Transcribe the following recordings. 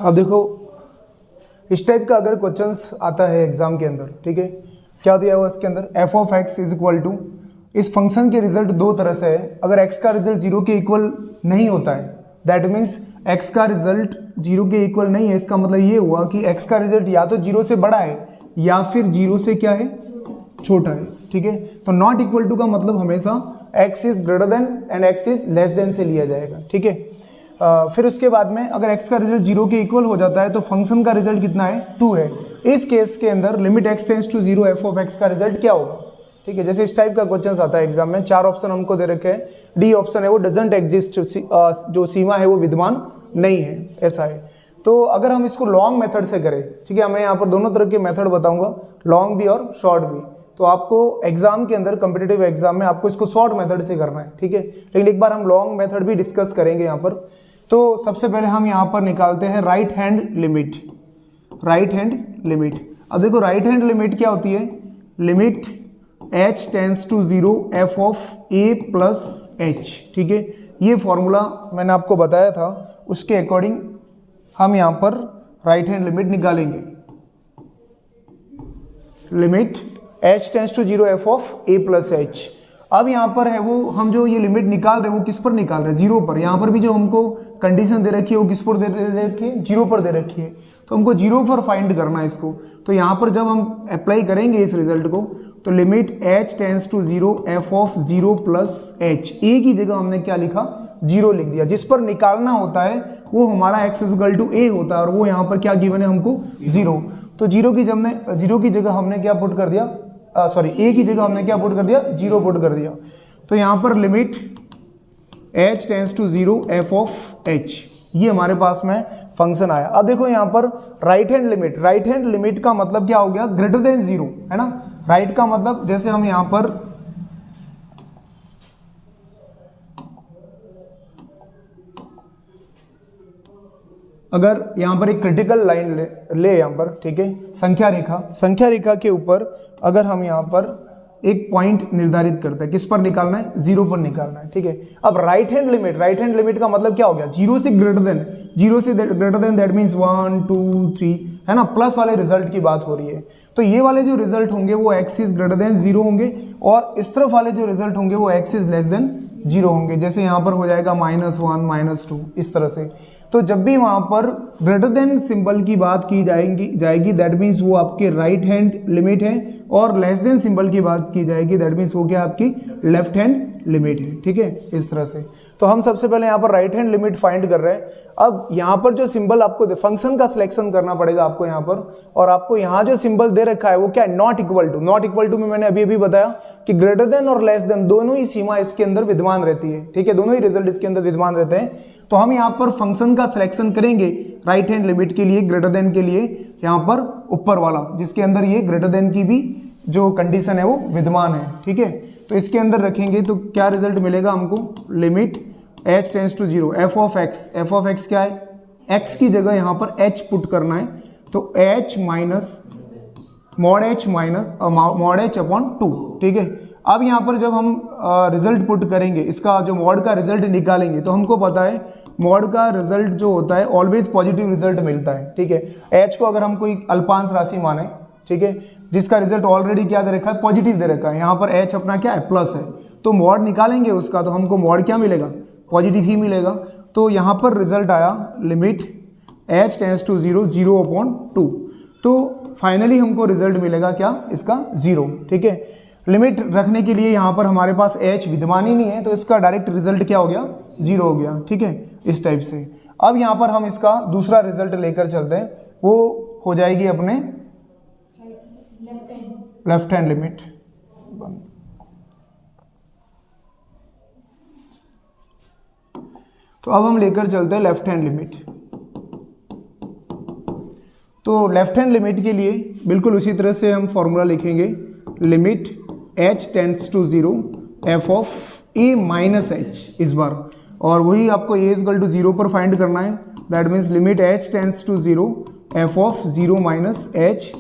अब देखो इस टाइप का अगर क्वेश्चंस आता है एग्जाम के अंदर, ठीक है, क्या दिया हुआ इसके अंदर, F of X is equal to, इस फंक्शन के रिजल्ट दो तरह से है। अगर एक्स का रिजल्ट जीरो के इक्वल नहीं होता है, दैट मीन्स एक्स का रिजल्ट जीरो के इक्वल नहीं है, इसका मतलब ये हुआ कि एक्स का रिजल्ट या तो जीरो से बड़ा है या फिर जीरो से क्या है, छोटा है, ठीक है। तो नॉट इक्वल टू का मतलब हमेशा x is greater than and x is less then से लिया जाएगा, ठीक है। फिर उसके बाद में अगर x का रिजल्ट जीरो के इक्वल हो जाता है तो फंक्शन का रिजल्ट कितना है, 2 है। इस केस के अंदर limit x tends to 0 F of x का रिजल्ट क्या होगा, ठीक है। जैसे इस टाइप का क्वेश्चन आता है एग्जाम में, 4 ऑप्शन हमको दे रखे हैं, डी ऑप्शन है वो डजंट एग्जिस्ट, जो सीमा है वो विद्यमान नहीं है, ऐसा है। तो अगर हम इसको लॉन्ग मेथड से करें, ठीक है, मैं यहाँ पर दोनों तरह के मेथड बताऊंगा, लॉन्ग भी और शॉर्ट भी। तो आपको एग्जाम के अंदर कॉम्पिटिटिव एग्जाम में आपको इसको शॉर्ट मेथड से करना है, ठीक है, लेकिन एक बार हम लॉन्ग मेथड भी डिस्कस करेंगे यहाँ पर। तो सबसे पहले हम यहाँ पर निकालते हैं right hand limit, right hand limit. अब देखो राइट हैंड लिमिट क्या होती है, limit h tends to 0 f of a plus h, ठीक है। ये फॉर्मूला मैंने आपको बताया था, उसके अकॉर्डिंग हम यहाँ पर राइट हैंड लिमिट निकालेंगे। Limit h tends to 0 f of a plus h। अब यहाँ पर है वो, हम जो ये लिमिट निकाल रहे हैं वो किस पर निकाल रहे हैं, जीरो पर। यहाँ पर भी जो हमको कंडीशन दे रखी है वो किस पर दे रखी है, जीरो पर दे रखी है। तो हमको जीरो पर फाइंड करना है इसको। तो यहाँ पर जब हम अप्लाई करेंगे इस रिजल्ट को, तो limit h tends to 0 f of 0 plus h, a की जगह हमने क्या लिखा, जीरो लिख दिया। जिस पर निकालना होता है वो हमारा x इक्वल टू a होता है, और वो यहाँ पर क्या गिवन है हमको, जीरो। तो जीरो की जगह हमने क्या पुट कर दिया, सॉरी a की जगह हमने क्या पुट कर दिया, जीरो पुट कर दिया। तो यहाँ पर limit h tends to 0 f of h, ये हमारे पास में फंक्शन आया। अब देखो यहाँ पर right hand limit, right hand limit का मतलब क्या हो गया, ग्रेटर देन 0, है ना। राइट का मतलब जैसे हम यहाँ पर अगर यहाँ पर एक क्रिटिकल लाइन ले यहाँ पर, ठीक है, संख्या रेखा के ऊपर अगर हम यहाँ पर एक पॉइंट निर्धारित करते हैं, किस पर निकालना है, 0 पर निकालना है, ठीक है। अब राइट हैंड लिमिट का मतलब क्या हो गया, 0 से ग्रेटर देन, दैट मीन्स 1 2 3, है ना, प्लस वाले रिजल्ट की बात हो रही है। तो ये वाले जो रिजल्ट होंगे वो x इज ग्रेटर देन 0 होंगे, और इस तरफ वाले जो रिजल्ट होंगे वो x इज लेस देन 0 होंगे। जैसे यहाँ पर हो जाएगा -1 -2, इस तरह से। तो जब भी वहां पर ग्रेटर देन सिंबल की बात की जाएगी दैट मीन्स वो आपके राइट हैंड लिमिट है, और लेस देन सिंबल की बात की जाएगी दैट मीन्स वो क्या आपकी लेफ्ट हैंड लिमिट है, ठीक है, इस तरह से। तो हम सबसे पहले यहाँ पर राइट हैंड लिमिट फाइंड कर रहे हैं। अब यहाँ पर जो सिंबल आपको फंक्शन का सिलेक्शन करना पड़ेगा आपको यहाँ पर, और आपको यहाँ जो सिंबल दे रखा है वो क्या है, not equal to. Not equal to में मैंने अभी बताया कि ग्रेटर देन और लेस देन दोनों ही सीमा इसके अंदर विद्यमान रहती है, ठीक है, दोनों ही रिजल्ट इसके अंदर विद्यमान रहते हैं। तो हम यहाँ पर फंक्शन का सिलेक्शन करेंगे राइट हैंड लिमिट के लिए, ग्रेटर देन के लिए, यहाँ पर ऊपर वाला जिसके अंदर ये ग्रेटर देन की भी जो कंडीशन है वो विद्यमान है, ठीक है। तो इसके अंदर रखेंगे तो क्या रिजल्ट मिलेगा हमको, limit h tends to 0 f of x क्या है, x की जगह यहाँ पर h पुट करना है, तो h minus mod h upon 2, ठीक है। अब यहाँ पर जब हम रिजल्ट पुट करेंगे, इसका जो मॉड का रिजल्ट निकालेंगे, तो हमको पता है मॉड का रिजल्ट जो होता है ऑलवेज पॉजिटिव रिजल्ट मिलता है, ठीक है। h को अगर हम कोई अल्पांश राशि माने, ठीक है, जिसका रिजल्ट ऑलरेडी क्या दे रखा है, पॉजिटिव दे रखा है, यहाँ पर h अपना क्या है, प्लस है, तो मॉड निकालेंगे उसका, तो हमको मॉड क्या मिलेगा, पॉजिटिव ही मिलेगा। तो यहाँ पर रिजल्ट आया limit h tends to 0 upon 2, तो फाइनली हमको रिजल्ट मिलेगा क्या, इसका 0, ठीक है। लिमिट रखने के लिए यहाँ पर हमारे पास h विद्यमान ही नहीं है, तो इसका डायरेक्ट रिजल्ट क्या हो गया, 0 हो गया, ठीक है, इस टाइप से। अब यहाँ पर हम इसका दूसरा रिजल्ट लेकर चलते हैं, वो हो जाएगी अपने लेफ्ट हैंड लिमिट। तो अब हम लेकर चलते हैं लेफ्ट हैंड लिमिट। तो लेफ्ट हैंड लिमिट के लिए बिल्कुल उसी तरह से हम फॉर्मूला लिखेंगे, limit h tends to 0 f of a minus h इस बार, और वही आपको a इक्वल टू 0 पर फाइंड करना है, that means limit h tends to 0 f of 0 minus h,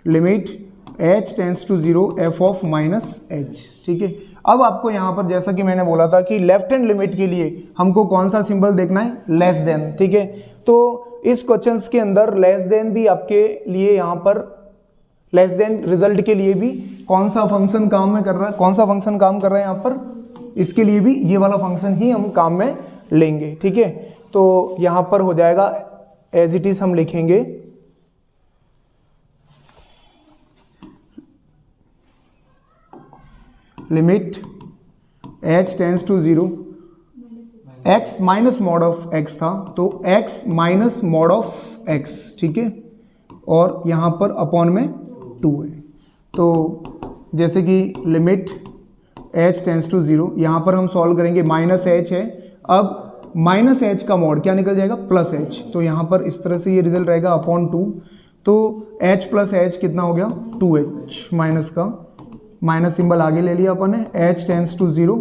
limit h tends to 0 f of minus h, ठीक है। अब आपको यहाँ पर जैसा कि मैंने बोला था कि लेफ्ट हैंड लिमिट के लिए हमको कौन सा सिंबल देखना है, लेस देन, ठीक है। तो इस क्वेश्चंस के अंदर लेस देन भी आपके लिए यहाँ पर लेस देन रिजल्ट के लिए भी कौन सा फंक्शन काम में कर रहा है, कौन सा फंक्शन काम कर रहा है यहाँ पर, इसके लिए भी ये वाला फंक्शन ही हम काम में लेंगे। ठीक है, तो यहाँ पर हो जाएगा एज इट इज हम लिखेंगे limit h tends to 0, x minus mod of x था तो x minus mod of x, ठीक है, और यहाँ पर अपॉन में 2 है। तो जैसे कि लिमिट h टेंड्स टू 0, यहाँ पर हम सॉल्व करेंगे, माइनस h है, अब माइनस h का मॉड क्या निकल जाएगा, प्लस h, तो यहाँ पर इस तरह से ये रिजल्ट रहेगा अपॉन 2, तो h प्लस h कितना हो गया 2h, माइनस का माइनस सिंबल आगे ले लिया अपन ने, h tends to 0,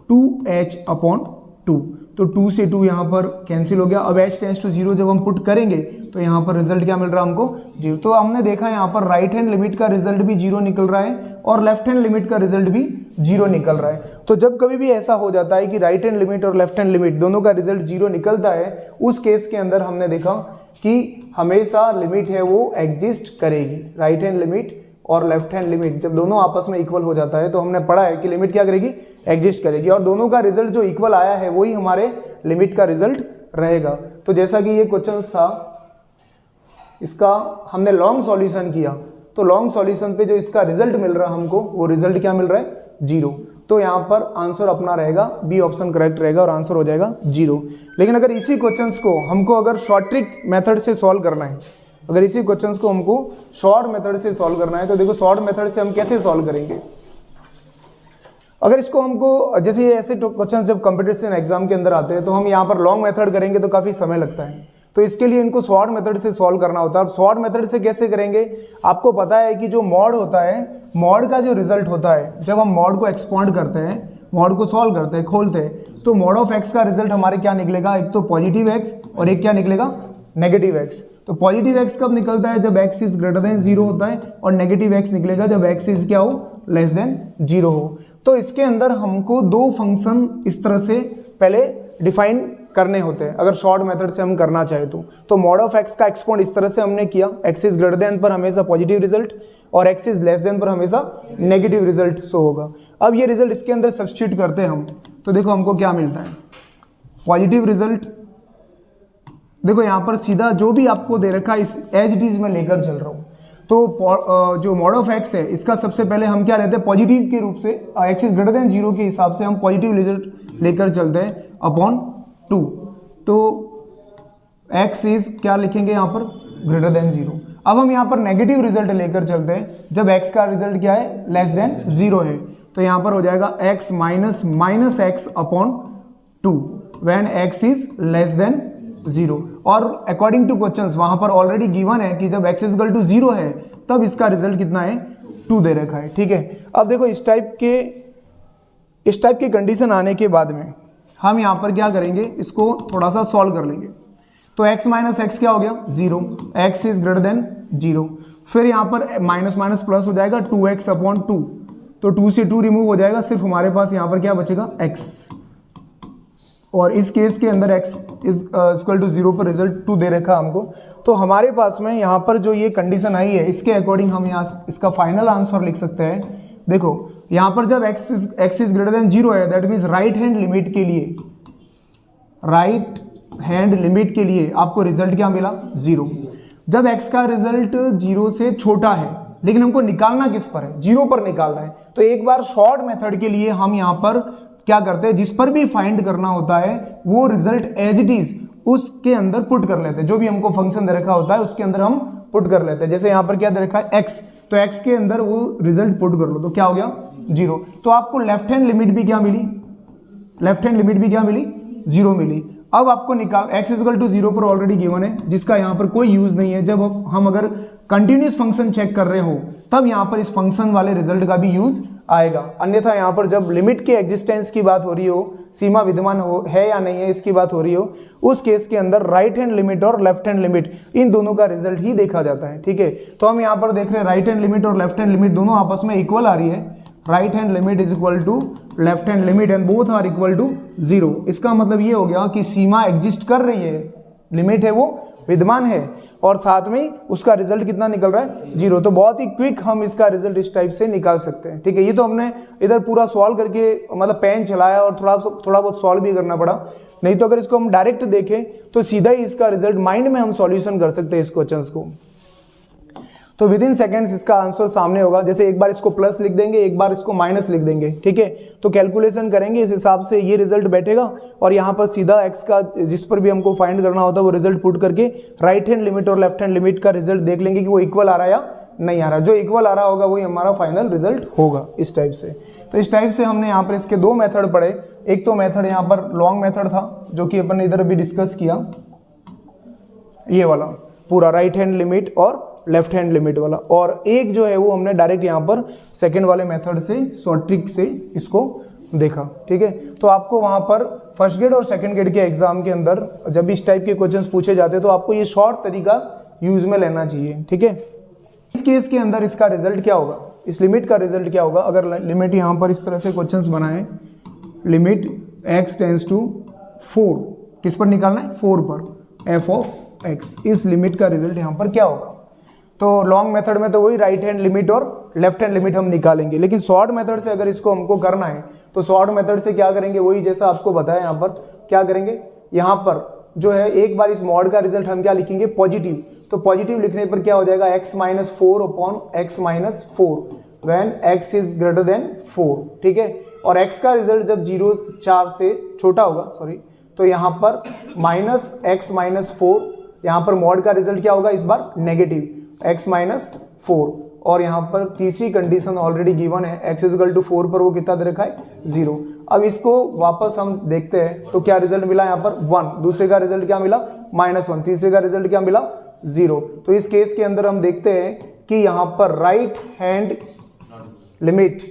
2h upon 2, तो 2 से 2 यहाँ पर कैंसिल हो गया। अब h टेंड्स टू 0 जब हम पुट करेंगे तो यहाँ पर रिजल्ट क्या मिल रहा है हमको, 0। तो हमने देखा यहाँ पर राइट हैंड लिमिट का रिजल्ट भी 0 निकल रहा है और लेफ्ट हैंड लिमिट का रिजल्ट भी 0 निकल रहा है। तो जब कभी भी ऐसा हो जाता है कि राइट हैंड लिमिट और लेफ्ट हैंड लिमिट दोनों का रिजल्ट 0 निकलता है, उस केस के अंदर हमने देखा कि हमेशा लिमिट है वो एग्जिस्ट करेगी। राइट हैंड लिमिट और लेफ्ट हैंड लिमिट जब दोनों आपस में इक्वल हो जाता है तो हमने पढ़ा है कि लिमिट क्या करेगी, एग्जिस्ट करेगी, और दोनों का रिजल्ट जो इक्वल आया है वही हमारे लिमिट का रिजल्ट रहेगा। तो जैसा कि ये क्वेश्चन था, इसका हमने लॉन्ग सॉल्यूशन किया, तो लॉन्ग सॉल्यूशन पे जो इसका रिजल्ट मिल रहा है हमको, वो रिजल्ट क्या मिल रहा है, 0। तो यहाँ पर आंसर अपना रहेगा बी ऑप्शन करेक्ट रहेगा और आंसर हो जाएगा 0। लेकिन अगर इसी क्वेश्चन को हमको अगर शॉर्ट ट्रिक मेथड से सॉल्व करना है, अगर इसी क्वेश्चंस को हमको शॉर्ट मेथड से सॉल्व करना है, तो देखो शॉर्ट मेथड से हम कैसे सॉल्व करेंगे। अगर इसको हमको जैसे ऐसे क्वेश्चंस जब कंपटीशन एग्जाम के अंदर आते हैं तो हम यहाँ पर लॉन्ग मेथड करेंगे तो काफ़ी समय लगता है, तो इसके लिए इनको शॉर्ट मेथड से सॉल्व करना होता है। अब शॉर्ट मेथड से कैसे करेंगे, आपको पता है कि जो मॉड होता है, मॉड का जो रिजल्ट होता है, जब हम मॉड को एक्सपांड करते हैं, मॉड को सॉल्व करते हैं, खोलते हैं, तो मॉड ऑफ एक्स का रिजल्ट हमारे क्या निकलेगा, एक तो पॉजिटिव एक्स और एक क्या निकलेगा, नेगेटिव एक्स। तो पॉजिटिव एक्स कब निकलता है, जब एक्स इज ग्रेटर देन 0 होता है, और नेगेटिव एक्स निकलेगा जब एक्स इज क्या हो, लेस देन 0 हो। तो इसके अंदर हमको दो फंक्शन इस तरह से पहले डिफाइन करने होते हैं अगर शॉर्ट मेथड से हम करना चाहे तो मॉड ऑफ एक्स का एक्सपोनेंट इस तरह से हमने किया, एक्स इज ग्रेटर देन पर हमेशा पॉजिटिव रिजल्ट और एक्स इज लेस देन पर हमेशा नेगेटिव रिजल्ट शो होगा। अब ये रिजल्ट इसके अंदर सब्स्टिट्यूट करते हैं हम, तो देखो हमको क्या मिलता है, पॉजिटिव रिजल्ट, देखो यहाँ पर सीधा जो भी आपको दे रखा है इस एज इट इज में लेकर चल रहा हूँ। तो जो मॉड ऑफ एक्स है इसका सबसे पहले हम क्या लेते हैं, पॉजिटिव के रूप से, एक्स इज ग्रेटर देन 0 के हिसाब से हम पॉजिटिव रिजल्ट लेकर चलते हैं अपॉन 2। तो एक्स इज क्या लिखेंगे यहाँ पर, ग्रेटर देन 0। अब हम यहाँ पर नेगेटिव रिजल्ट लेकर चलते हैं जब एक्स का रिजल्ट क्या है, लेस देन 0 है, तो यहाँ पर हो जाएगा x minus minus x upon 2 when x is less then 0। और अकॉर्डिंग टू क्वेश्चंस वहां पर ऑलरेडी गिवन है कि जब x इक्वल टू 0 है तब इसका रिजल्ट कितना है, 2 दे रखा है। ठीक है, अब देखो इस टाइप के कंडीशन आने के बाद में हम यहाँ पर क्या करेंगे, इसको थोड़ा सा सॉल्व कर लेंगे। तो x माइनस एक्स क्या हो गया, 0, x इज ग्रेटर देन 0। फिर यहाँ पर माइनस माइनस प्लस हो जाएगा 2x अपॉन 2, तो 2 से 2 रिमूव हो जाएगा, सिर्फ हमारे पास यहाँ पर क्या बचेगा, x। और इस केस के अंदर x इज इक्वल टू 0 पर रिजल्ट 2 दे रखा हमको। तो हमारे पास में यहाँ पर जो ये कंडीशन आई है इसके अकॉर्डिंग हम यहाँ इसका फाइनल आंसर लिख सकते हैं। देखो यहाँ पर जब x इज ग्रेटर देन 0 है, that means right hand limit के लिए, राइट हैंड लिमिट के लिए आपको रिजल्ट क्या मिला, 0। जब x का रिजल्ट 0 से छोटा है, लेकिन हमको निकालना किस पर है, 0 पर निकालना है, तो एक बार शॉर्ट मेथड के लिए हम यहाँ पर क्या करते हैं, जिस पर भी फाइंड करना होता है वो रिजल्ट एज इट इज उसके अंदर पुट कर लेते हैं। जो भी हमको फंक्शन दे रखा होता है उसके अंदर हम पुट कर लेते हैं। जैसे यहाँ पर क्या दे रखा है, x, तो x के अंदर वो रिजल्ट पुट कर लो, तो क्या हो गया, 0। तो आपको लेफ्ट हैंड लिमिट भी क्या मिली, लेफ्ट हैंड लिमिट भी क्या मिली, 0 मिली। अब आपको निकाल, x इक्वल टू 0 पर ऑलरेडी गिवन है, जिसका यहाँ पर कोई यूज नहीं है। जब हम अगर कंटिन्यूस फंक्शन चेक कर रहे हो तब यहाँ पर इस फंक्शन वाले रिजल्ट का भी यूज आएगा, अन्यथा यहाँ पर जब लिमिट के एग्जिस्टेंस की बात हो रही हो, सीमा विद्यमान हो है या नहीं है इसकी बात हो रही हो, उस केस के अंदर राइट हैंड लिमिट और लेफ्ट हैंड लिमिट इन दोनों का रिजल्ट ही देखा जाता है। ठीक है, तो हम यहाँ पर देख रहे हैं राइट हैंड लिमिट और लेफ्ट हैंड लिमिट दोनों आपस में इक्वल आ रही है। Right hand limit is equal to left hand limit and both are equal to 0। इसका मतलब ये हो गया कि सीमा एग्जिस्ट कर रही है, लिमिट है वो विद्यमान है, और साथ में उसका रिजल्ट कितना निकल रहा है 0। तो बहुत ही क्विक हम इसका रिजल्ट इस टाइप से निकाल सकते हैं, ठीक है। ये तो हमने इधर पूरा सॉल्व करके मतलब पेन चलाया और थोड़ा बहुत सॉल्व भी करना पड़ा, नहीं तो अगर इसको हम डायरेक्ट देखें तो सीधा ही इसका रिजल्ट माइंड में हम सॉल्यूशन कर सकते हैं इस क्वेश्चंस को। तो विद इन सेकेंड्स इसका आंसर सामने होगा। जैसे एक बार इसको प्लस लिख देंगे, एक बार इसको माइनस लिख देंगे, ठीक है। तो कैलकुलेशन करेंगे, इस हिसाब से ये रिजल्ट बैठेगा और यहाँ पर सीधा x का जिस पर भी हमको फाइंड करना होता है वो रिजल्ट पुट करके राइट हैंड लिमिट और लेफ्ट हैंड लिमिट का रिजल्ट देख लेंगे कि वो इक्वल आ रहा है या नहीं आ रहा। जो इक्वल आ रहा होगा वही हमारा फाइनल रिजल्ट होगा इस टाइप से। तो इस टाइप से हमने यहाँ पर इसके दो मेथड पढ़े। एक तो मेथड यहाँ पर लॉन्ग मेथड था जो कि अपन ने इधर भी डिस्कस किया, ये वाला पूरा राइट हैंड लिमिट और लेफ्ट हैंड लिमिट वाला, और एक जो है वो हमने डायरेक्ट यहाँ पर सेकंड वाले मेथड से शॉर्ट ट्रिक से इसको देखा, ठीक है। तो आपको वहाँ पर फर्स्ट ग्रेड और सेकंड ग्रेड के एग्जाम के अंदर जब इस टाइप के क्वेश्चंस पूछे जाते हैं तो आपको ये शॉर्ट तरीका यूज में लेना चाहिए, ठीक है। इस केस के अंदर इसका रिजल्ट क्या होगा, इस लिमिट का रिजल्ट क्या होगा। अगर लिमिट यहाँ पर इस तरह से क्वेश्चंस बनाए, लिमिट x टेंड्स टू 4, किस पर निकालना है 4 पर, f ऑफ x, इस लिमिट का रिजल्ट यहाँ पर क्या होगा। तो लॉन्ग मेथड में तो वही राइट हैंड लिमिट और लेफ्ट हैंड लिमिट हम निकालेंगे, लेकिन शॉर्ट मेथड से अगर इसको हमको करना है तो शॉर्ट मेथड से क्या करेंगे, वही जैसा आपको बताया यहाँ पर क्या करेंगे, यहाँ पर जो है एक बार इस मॉड का रिजल्ट हम क्या लिखेंगे पॉजिटिव। तो पॉजिटिव लिखने पर क्या हो जाएगा x minus 4 upon x minus 4 when x is greater than 4, ठीक है। और x का रिजल्ट जब 4 से छोटा होगा, सॉरी, तो यहाँ पर माइनस x माइनस 4, यहाँ पर मॉड का रिजल्ट क्या होगा इस बार नेगेटिव x माइनस 4, और यहाँ पर तीसरी कंडीशन ऑलरेडी गिवन है x इजकल टू 4 पर वो कितना दे रखा है 0। अब इसको वापस हम देखते हैं तो क्या रिजल्ट मिला यहाँ पर 1, दूसरे का रिजल्ट क्या मिला -1, तीसरे का रिजल्ट क्या मिला 0। तो इस केस के अंदर हम देखते हैं कि यहाँ पर right hand limit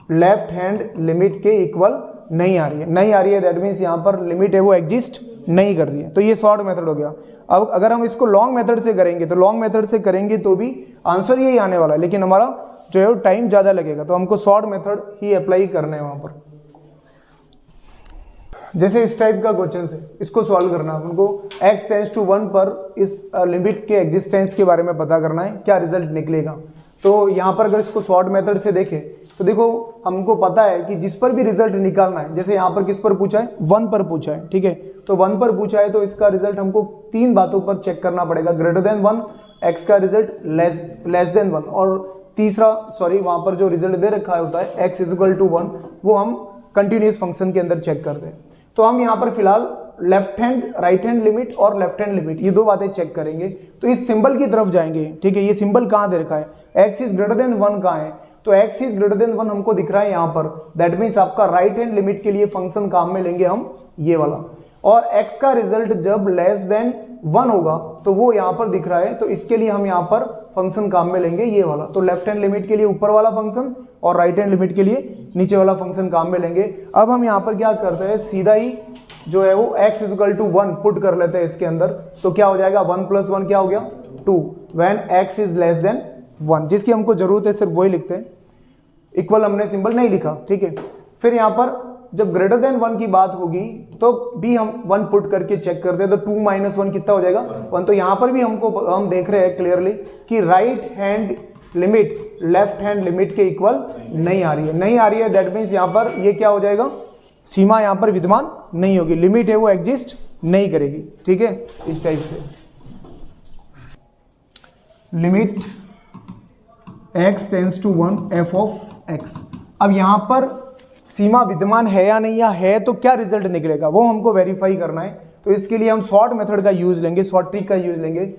left hand limit के इक्वल नहीं आ रही है, नहीं आ रही है, दैट मीन्स यहाँ पर लिमिट है वो एग्जिस्ट नहीं कर रही है। तो ये शॉर्ट मेथड हो गया। अब अगर हम इसको लॉन्ग मेथड से करेंगे तो लॉन्ग मेथड से करेंगे तो भी आंसर यही आने वाला है, लेकिन हमारा जो है टाइम ज़्यादा लगेगा, तो हमको शॉर्ट मेथड ही अप्लाई करना है वहाँ पर। जैसे इस टाइप का क्वेश्चन है, इसको सॉल्व करना है हमको, x टेंड्स टू 1 पर इस लिमिट के एग्जिस्टेंस के बारे में पता करना है, क्या रिजल्ट निकलेगा। तो यहाँ पर अगर इसको शॉर्ट मेथड से देखें तो देखो हमको पता है कि जिस पर भी रिजल्ट निकालना है, जैसे यहाँ पर किस पर पूछा है 1 पर पूछा है, ठीक है। तो 1 पर पूछा है तो इसका रिजल्ट हमको 3 बातों पर चेक करना पड़ेगा, ग्रेटर देन 1, x का रिजल्ट लेस देन 1, और तीसरा सॉरी वहाँ पर जो रिजल्ट दे रखा होता है x इजकल टू 1, वो हम कंटिन्यूस फंक्शन के अंदर चेक करते हैं। तो हम यहाँ पर फिलहाल left hand right hand limit और लेफ्ट हैंड लिमिट ये दो बातें चेक करेंगे। तो इस सिंबल की तरफ जाएंगे, ठीक है। ये सिंबल कहाँ दे रखा है, x इज ग्रेटर देन 1 कहाँ है, तो x इज ग्रेटर देन 1 हमको दिख रहा है यहाँ पर, दैट मीन्स आपका राइट हैंड लिमिट के लिए फंक्शन काम में लेंगे हम ये वाला, और x का रिजल्ट जब लेस देन 1 होगा तो वो यहाँ पर दिख रहा है, तो इसके लिए हम यहाँ पर फंक्शन काम में लेंगे ये वाला। तो लेफ्ट हैंड लिमिट के लिए ऊपर वाला फंक्शन और राइट हैंड लिमिट के लिए नीचे वाला फंक्शन काम में लेंगे। अब हम यहाँ पर क्या करते हैं, सीधा ही जो है वो x इजकल टू 1 पुट कर लेते हैं इसके अंदर। तो क्या हो जाएगा 1 + 1 क्या हो गया 2 when x is less than 1, जिसकी हमको जरूरत है सिर्फ वही लिखते हैं, इक्वल हमने सिंबल नहीं लिखा, ठीक है। फिर यहाँ पर जब ग्रेटर देन 1 की बात होगी तो भी हम 1 पुट करके चेक करते हैं, तो 2 - 1 कितना हो जाएगा 1। तो यहाँ पर भी हम देख रहे हैं क्लियरली कि right hand limit left hand limit के इक्वल नहीं आ रही है, दैट मीन्स यहाँ पर ये क्या हो जाएगा, सीमा यहाँ पर विद्यमान नहीं होगी, लिमिट है वो एग्जिस्ट नहीं करेगी, ठीक है। इस टाइप से limit x tends to 1 f of x। अब यहाँ पर सीमा विद्यमान है या नहीं, या है तो क्या रिजल्ट निकलेगा वो हमको वेरीफाई करना है। तो इसके लिए हम शॉर्ट मेथड का यूज लेंगे, शॉर्ट ट्रिक का यूज लेंगे।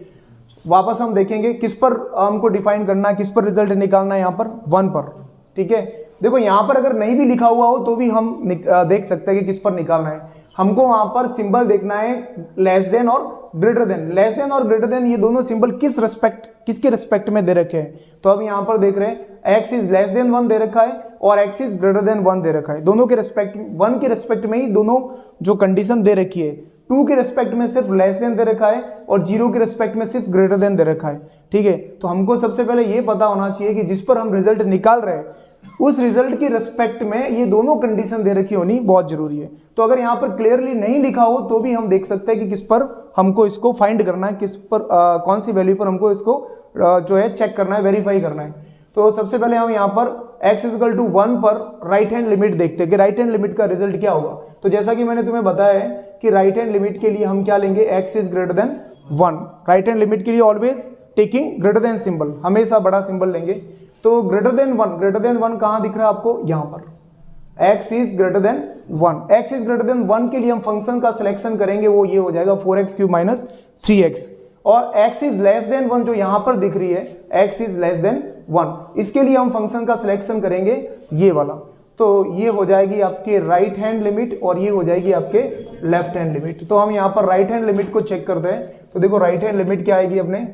वापस हम देखेंगे किस पर हमको डिफाइन करना है, किस पर रिजल्ट निकालना है, यहाँ पर 1 पर, ठीक है। देखो यहाँ पर अगर नहीं भी लिखा हुआ हो तो भी हम देख सकते हैं कि किस पर निकालना है। हमको वहां पर सिंबल देखना है लेस देन और ग्रेटर देन। लेस देन और ग्रेटर देन ये दोनों सिंबल किसके रिस्पेक्ट में दे रखे हैं। तो अब यहाँ पर देख रहे हैं x इज लेस देन 1 दे रखा है और x इज ग्रेटर देन 1 दे रखा है। दोनों के रिस्पेक्ट 1 के रिस्पेक्ट में ही दोनों जो कंडीशन दे रखी है, 2 के रिस्पेक्ट में सिर्फ लेस देन दे रखा है और 0 के रिस्पेक्ट में सिर्फ ग्रेटर देन दे रखा है, ठीक है। तो हमको सबसे पहले ये पता होना चाहिए कि जिस पर हम रिजल्ट निकाल रहे हैं उस रिजल्ट की रिस्पेक्ट में ये दोनों कंडीशन दे रखी होनी बहुत जरूरी है। तो अगर यहाँ पर क्लियरली नहीं लिखा हो तो भी हम देख सकते हैं कि किस पर हमको इसको फाइंड करना है, किस पर कौन सी वैल्यू पर हमको इसको जो है चेक करना है, वेरीफाई करना है। तो सबसे पहले हम यहाँ पर x इक्वल टू 1 पर राइट हैंड लिमिट देखते हैं कि राइट हैंड लिमिट का रिजल्ट क्या होगा। तो जैसा कि मैंने तुम्हें बताया है कि राइट हैंड लिमिट के लिए हम क्या लेंगे, x is greater than 1। Right hand limit के लिए always taking greater than symbol, हमेशा बड़ा सिंबल लेंगे। तो ग्रेटर देन 1 कहां दिख रहा है आपको, यहां पर x is greater than 1। x is greater than 1 के लिए हम फंक्शन का सिलेक्शन करेंगे, वो ये हो जाएगा 4x³ माइनस 3x। और x इज लेस देन 1 जो यहां पर दिख रही है, x इज लेस देन 1, इसके लिए हम फंक्शन का सिलेक्शन करेंगे ये वाला। तो ये हो जाएगी आपके राइट हैंड लिमिट और ये हो जाएगी आपके लेफ्ट हैंड लिमिट। तो हम यहाँ पर राइट हैंड लिमिट को चेक करते हैं। तो देखो राइट हैंड लिमिट क्या आएगी, अपने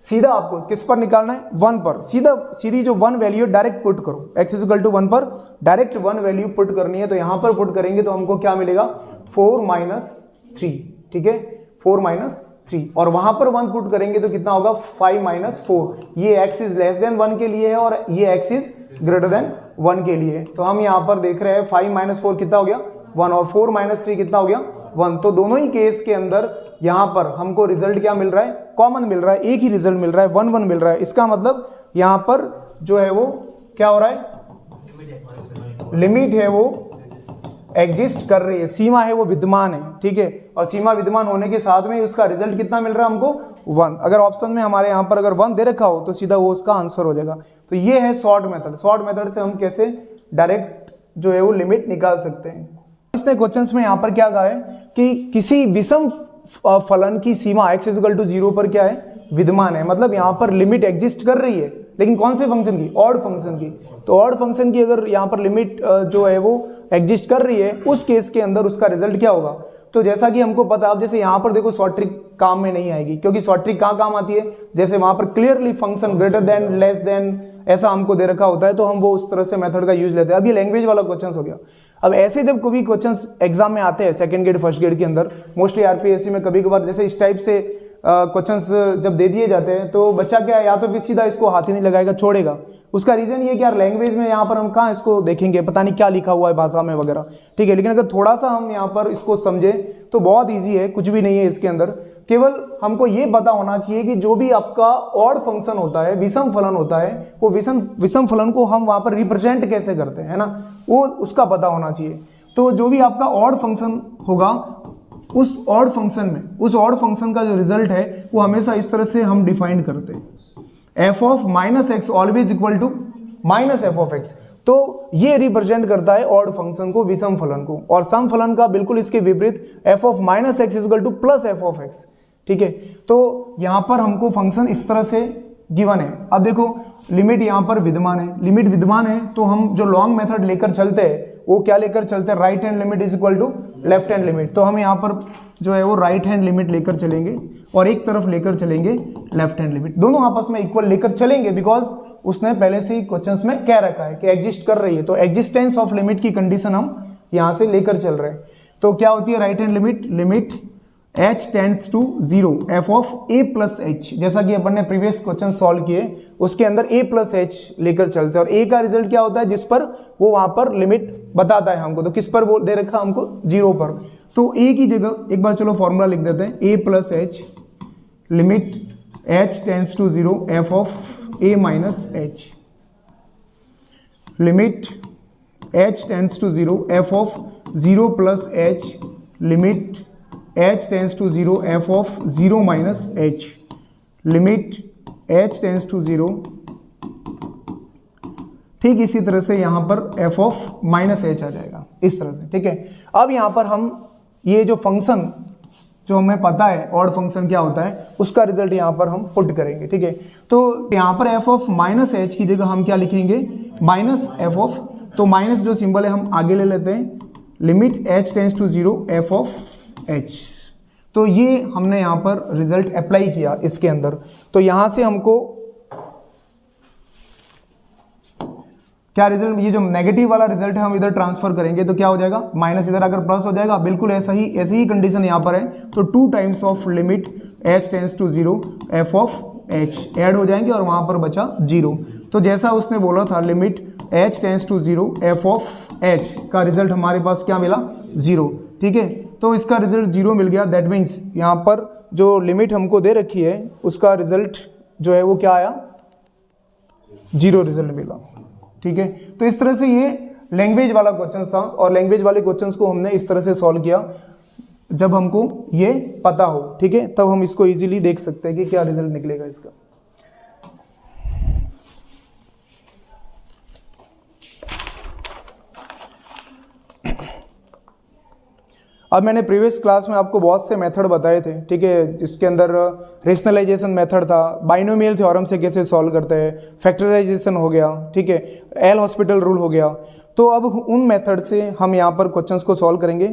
सीधा आपको किस पर निकालना है, 1 पर। सीधी जो 1 वैल्यू डायरेक्ट पुट करो, x इक्वल टू 1 पर डायरेक्ट 1 वैल्यू पुट करनी है। तो यहां पर पुट करेंगे तो हमको क्या मिलेगा, 4 माइनस 3, ठीक है, 4 माइनस 3। और वहां पर 1 पुट करेंगे तो कितना होगा, 5 माइनस 4। ये x इज लेस देन 1 के लिए है और ये x इज ग्रेटर देन 1 के लिए। तो हम यहां पर देख रहे हैं 5 माइनस 4 कितना हो गया, 1, और 4 माइनस 3 कितना हो गया, 1। तो दोनों ही केस के अंदर यहां पर हमको रिजल्ट क्या मिल रहा है, कॉमन मिल रहा है, एक ही रिजल्ट मिल रहा है, 1 1 मिल रहा है। इसका मतलब यहां पर जो है वो क्या हो रहा है, लिमिट है वो एग्जिस्ट कर रही है, सीमा है वो विद्यमान है, ठीक है। और सीमा विद्यमान होने के साथ में उसका रिजल्ट कितना मिल रहा है हमको, 1। अगर ऑप्शन में हमारे यहाँ पर अगर 1 दे रखा हो तो सीधा वो उसका आंसर हो जाएगा। तो ये है शॉर्ट मेथड। शॉर्ट मेथड से हम कैसे डायरेक्ट जो है वो लिमिट निकाल सकते हैं। इसने क्वेश्चंस में यहाँ पर क्या कहा है कि किसी विषम फलन की सीमा x इक्वल टू 0 पर क्या है, विद्यमान है। मतलब यहाँ पर लिमिट एग्जिस्ट कर रही है, लेकिन कौन से फंक्शन की, ऑड फंक्शन की। तो ऑड फंक्शन की अगर यहाँ पर लिमिट जो है वो एग्जिस्ट कर रही है, उस केस के अंदर उसका रिजल्ट क्या होगा। तो जैसा कि हमको पता, अब जैसे यहाँ पर देखो शॉर्ट ट्रिक काम में नहीं आएगी, क्योंकि शॉर्ट ट्रिक कहाँ काम आती है, जैसे वहां पर clearly function greater than, less than ऐसा हमको दे रखा होता है, तो हम वो उस तरह से मेथड का यूज लेते हैं। अब ये लैंग्वेज वाला क्वेश्चन हो गया। अब ऐसे जब कभी क्वेश्चन एग्जाम में आते हैं, सेकंड ग्रेड फर्स्ट ग्रेड के अंदर, मोस्टली आरपीएससी में कभी कभार जैसे इस टाइप से क्वेश्चंस जब दे दिए जाते हैं, तो बच्चा क्या है, या तो फिर सीधा इसको हाथ ही नहीं लगाएगा, छोड़ेगा। उसका रीजन ये कि यार लैंग्वेज में यहाँ पर हम कहाँ इसको देखेंगे, पता नहीं क्या लिखा हुआ है भाषा में वगैरह, ठीक है। लेकिन अगर थोड़ा सा हम यहाँ पर इसको समझे तो बहुत ईजी है, कुछ भी नहीं है इसके अंदर। केवल हमको ये पता होना चाहिए कि जो भी आपका ऑड फंक्शन होता है, विषम फलन होता है, वो विषम फलन को हम वहां पर रिप्रेजेंट कैसे करते हैं, है ना, वो उसका पता होना चाहिए। तो जो भी आपका ऑड फंक्शन होगा, उस ऑड फंक्शन में, उस ऑड फंक्शन का जो रिजल्ट है वो हमेशा इस तरह से हम डिफाइन करते हैं, f of minus x always equal to minus f of x. तो ये रिप्रेजेंट करता है ऑड फंक्शन को, विषम फलन को। और सम फलन का बिल्कुल इसके विपरीत f of minus x equal two plus F of x, ठीक है। तो यहां पर हमको फंक्शन इस तरह से गिवन है। अब देखो लिमिट यहां पर विद्यमान है, लिमिट विद्यमान है, तो हम जो लॉन्ग मेथड लेकर चलते हैं वो क्या लेकर चलते हैं, right hand limit is equal to left hand limit. तो हम यहाँ पर जो है वो राइट हैंड लिमिट लेकर चलेंगे और एक तरफ लेकर चलेंगे लेफ्ट हैंड लिमिट, दोनों आपस में इक्वल लेकर चलेंगे, बिकॉज उसने पहले से ही क्वेश्चंस में कह रखा है कि एग्जिस्ट कर रही है। तो एग्जिस्टेंस ऑफ लिमिट की कंडीशन हम यहाँ से लेकर चल रहे हैं। तो क्या होती है right hand limit, limit h tends to 0 f of a plus h, जैसा कि अपन ने प्रीवियस क्वेश्चन सॉल्व किए उसके अंदर a प्लस h लेकर चलते हैं। और a का रिजल्ट क्या होता है, जिस पर वो वहां पर लिमिट बताता है हमको। तो किस पर वो दे रखा हमको, 0 पर। तो a की जगह एक बार चलो फॉर्मूला लिख देते हैं, a plus h limit h tends to 0 f of a minus h, limit h tends to 0 f of 0 plus h, limit h tends to 0 f of 0 minus h, limit h tends to 0। ठीक इसी तरह से यहां पर f of minus h आ जाएगा इस तरह से, ठीक है। अब यहां पर हम ये जो फंक्शन जो हमें पता है ऑड फंक्शन क्या होता है, उसका रिजल्ट यहां पर हम पुट करेंगे, ठीक है। तो यहां पर f ऑफ माइनस h की जगह हम क्या लिखेंगे, माइनस f ऑफ, तो माइनस जो सिंबल है हम आगे ले लेते हैं, limit h tends to 0 f of h। तो ये हमने यहां पर रिजल्ट अप्लाई किया इसके अंदर। तो यहां से हमको क्या रिजल्ट, ये जो नेगेटिव वाला रिजल्ट है हम इधर ट्रांसफर करेंगे तो क्या हो जाएगा, माइनस इधर अगर प्लस हो जाएगा, बिल्कुल ऐसी ही कंडीशन यहां पर है। तो 2 times of limit h tends to 0 f of h add हो जाएंगे और वहां पर बचा 0। तो जैसा उसने बोला था limit h tends to 0 f of h का रिजल्ट हमारे पास क्या मिला 0, ठीक है। तो इसका रिजल्ट 0 मिल गया, दैट मीन्स यहाँ पर जो लिमिट हमको दे रखी है उसका रिजल्ट जो है वो क्या आया 0 रिजल्ट मिला, ठीक है। तो इस तरह से ये लैंग्वेज वाला क्वेश्चन था और लैंग्वेज वाले क्वेश्चंस को हमने इस तरह से सॉल्व किया जब हमको ये पता हो, ठीक है, तब हम इसको इजीली देख सकते हैं कि क्या रिजल्ट निकलेगा इसका। अब मैंने प्रीवियस क्लास में आपको बहुत से मेथड बताए थे, ठीक है, जिसके अंदर रेशनलाइजेशन मेथड था, बाइनोमियल थ्योरम से कैसे सॉल्व करते हैं, फैक्टराइजेशन हो गया, ठीक है, एल हॉस्पिटल रूल हो गया। तो अब उन मेथड से हम यहाँ पर क्वेश्चंस को सॉल्व करेंगे।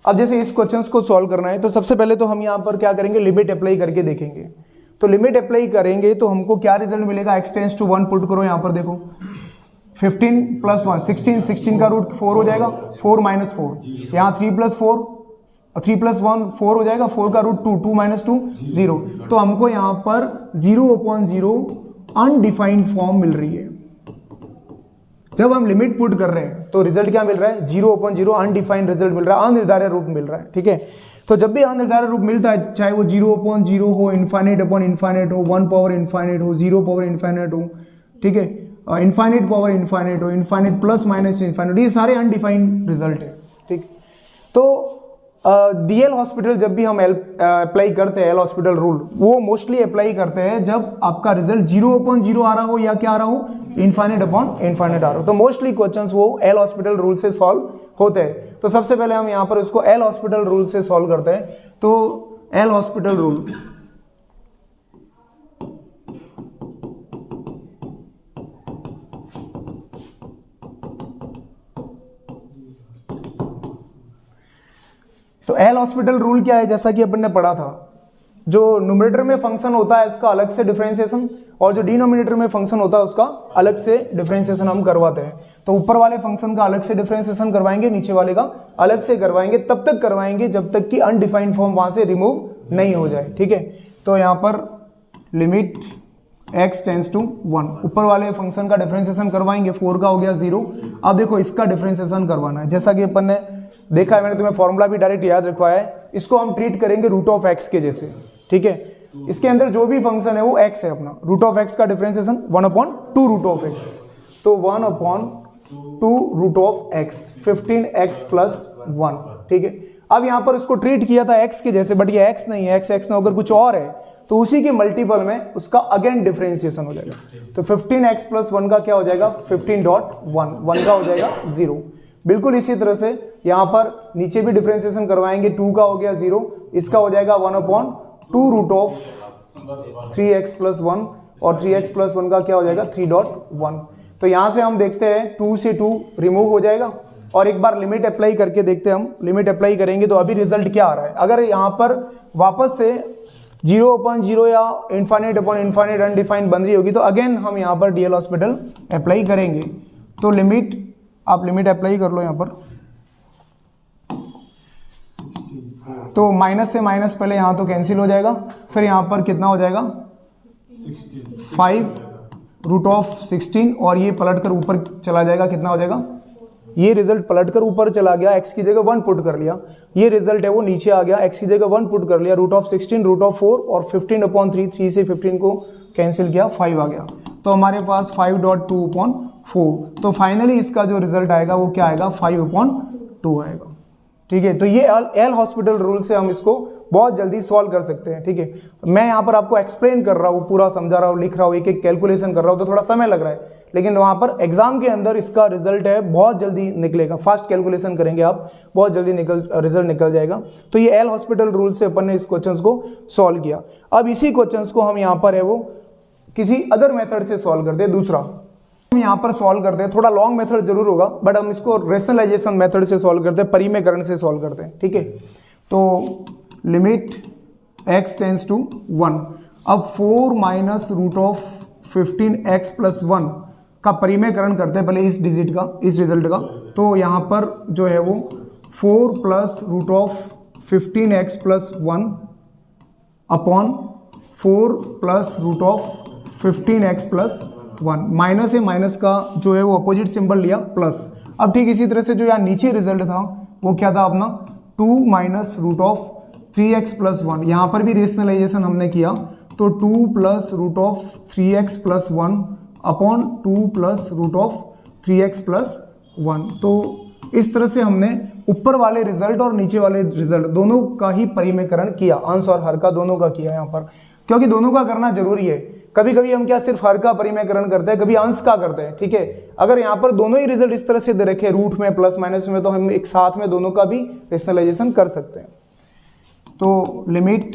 अब जैसे इस क्वेश्चंस को सॉल्व करना है तो सबसे पहले तो हम यहाँ पर क्या करेंगे, लिमिट अप्लाई करके देखेंगे। तो लिमिट अप्लाई करेंगे तो हमको क्या रिजल्ट मिलेगा, x टेंस टू 1 पुट करो, यहाँ पर देखो 15 प्लस 1 16, 16 का रूट 4 हो जाएगा, 4 माइनस 4, यहाँ 3 प्लस 4 3 प्लस 1 4 हो जाएगा, 4 का रूट 2, 2 माइनस 2 0। तो हमको यहाँ पर 0/0 अनडिफाइंड फॉर्म मिल रही है। जब हम लिमिट पुट कर रहे हैं तो रिजल्ट क्या मिल रहा है, 0/0 अनडिफाइंड रिजल्ट मिल रहा है, अनिर्धारित रूप मिल रहा है, ठीक है। तो जब भी अनिर्धारित रूप मिलता है, चाहे वो 0/0 हो, इनफाइनाइट अपॉन इनफाइनाइट हो, 1 पावर इनफाइनाइट हो, 0 पावर इनफाइनाइट हो, ठीक है, इनफाइनाइट पावर इनफाइनाइट हो, इनफाइनाइट प्लस माइनस इनफाइनाइट, ये सारे अनडिफाइंड रिजल्ट है, ठीक। तो डीएल हॉस्पिटल जब भी हम अप्लाई करते हैं, एल हॉस्पिटल रूल, वो मोस्टली अप्लाई करते हैं जब आपका रिजल्ट 0/0 आ रहा हो या क्या आ रहा हो, इनफाइनाइट अपॉन इनफाइनाइट आ रहा हो। तो मोस्टली क्वेश्चंस वो एल हॉस्पिटल रूल से सॉल्व होते हैं। तो सबसे पहले हम यहाँ पर उसको एल हॉस्पिटल रूल से सॉल्व करते हैं। तो एल हॉस्पिटल रूल, तो एल हॉस्पिटल रूल क्या है, जैसा कि अपन ने पढ़ा था, जो न्यूमरेटर में फंक्शन होता है इसका अलग से डिफरेंशिएशन, और जो डिनोमिनेटर में फंक्शन होता है उसका अलग से डिफरेंशिएशन हम करवाते हैं। तो ऊपर वाले फंक्शन का अलग से डिफरेंशिएशन करवाएंगे, नीचे वाले का अलग से करवाएंगे, तब तक करवाएंगे जब तक कि अनडिफाइंड फॉर्म वहां से रिमूव नहीं हो जाए, ठीक है। तो यहाँ पर लिमिट x टेंस टू 1, ऊपर वाले फंक्शन का डिफरेंशिएशन करवाएंगे, 4 का हो गया 0। अब देखो इसका डिफरेंशिएशन करवाना है, जैसा कि अपन ने देखा है, मैंने तुम्हें फॉर्मूला भी डायरेक्ट याद रखवाया है। इसको हम ट्रीट करेंगे रूट ऑफ x के जैसे, ठीक है। इसके अंदर जो भी फंक्शन है वो x है अपना, रूट ऑफ x का डिफरेंशिएशन 1/2 रूट ऑफ x, तो 1/2 root of x, 15x plus 1, ठीक है। अब यहाँ पर उसको ट्रीट किया था x के जैसे, बट ये x नहीं है, x ना होकर कुछ और है, तो उसी के मल्टीपल में उसका अगेन डिफरेंशिएशन हो जाएगा। तो 15x प्लस 1 का क्या हो जाएगा, 15.1, 1 का हो जाएगा 0। बिल्कुल इसी तरह से यहाँ पर नीचे भी डिफरेंशिएशन करवाएंगे, 2 का हो गया 0, इसका हो जाएगा 1/2 रूट ऑफ 3x प्लस 1, और 3x प्लस 1 का क्या हो जाएगा 3.1। तो यहाँ से हम देखते हैं 2 से 2 रिमूव हो जाएगा, और एक बार लिमिट अप्लाई करके देखते हैं हम। लिमिट अप्लाई करेंगे तो अभी रिजल्ट क्या आ रहा है, अगर यहाँ पर वापस से 0/0 या इनफाइनाइट अपॉन इनफाइनाइट अनडिफाइंड बन रही होगी, तो अगेन हम यहाँ पर डीएल हॉस्पिटल अप्लाई करेंगे। तो लिमिट, आप लिमिट अप्लाई कर लो यहाँ पर। तो माइनस से माइनस पहले यहाँ तो कैंसिल हो जाएगा, फिर यहाँ पर कितना हो जाएगा 5 रूट ऑफ 16, और ये पलट कर ऊपर चला जाएगा, कितना हो जाएगा, ये रिजल्ट पलट कर ऊपर चला गया, x की जगह 1 पुट कर लिया, ये रिजल्ट है वो नीचे आ गया, x की जगह 1 पुट कर लिया, रूट ऑफ 16 रूट ऑफ 4, और 15/3, 3 से 15 को कैंसिल किया, 5 आ गया। तो हमारे पास 5.2/4। तो फाइनली इसका जो रिजल्ट आएगा वो क्या आएगा, 5/2 आएगा, ठीक है। तो ये एल हॉस्पिटल रूल से हम इसको बहुत जल्दी सॉल्व कर सकते हैं, ठीक है। मैं यहाँ पर आपको एक्सप्लेन कर रहा हूँ, पूरा समझा रहा हूँ, लिख रहा हूँ, एक एक कैलकुलेशन कर रहा हूँ, तो थोड़ा समय लग रहा है, लेकिन वहाँ पर एग्जाम के अंदर इसका रिजल्ट है बहुत जल्दी निकलेगा। फास्ट कैलकुलेशन करेंगे आप, बहुत जल्दी रिजल्ट निकल जाएगा। तो ये एल हॉस्पिटल रूल से अपन ने इस क्वेश्चन को सॉल्व किया। अब इसी क्वेश्चन को हम यहाँ पर है वो किसी अदर मेथड से सॉल्व करते हैं, दूसरा हम यहाँ पर सॉल्व करते हैं। थोड़ा लॉन्ग मेथड जरूर होगा, बट हम इसको रेशनलाइजेशन मेथड से सॉल्व करते हैं, परिमेयकरण से सॉल्व करते हैं, ठीक है। तो लिमिट x टेंस टू 1, अब 4 minus root of 15x plus 1 का परिमेयकरण करते हैं पहले इस डिजिट का, इस रिजल्ट का। तो यहाँ पर जो है वो 4 plus root of 15x plus 1 upon 4 plus root of 15x plus 1, minus है, माइनस का जो है वो अपोजिट सिंबल लिया प्लस। अब ठीक इसी तरह से जो यहाँ नीचे रिजल्ट था वो क्या था अपना 2 minus root of 3x plus 1, यहाँ पर भी रेशनलाइजेशन हमने किया तो 2 plus root of 3x plus 1 upon 2 plus root of 3x plus 1। तो इस तरह से हमने ऊपर वाले रिजल्ट और नीचे वाले रिजल्ट दोनों का ही परिमेयकरण किया, अंश और हर का दोनों का किया यहाँ पर, क्योंकि दोनों का करना जरूरी है। कभी कभी हम क्या सिर्फ हर का परिमेयकरण करते हैं, कभी अंश का करते हैं, ठीक है। अगर यहाँ पर दोनों ही रिजल्ट इस तरह से दे रखे रूट में प्लस माइनस में, तो हम एक साथ में दोनों का भी रेशनलाइजेशन कर सकते हैं। तो लिमिट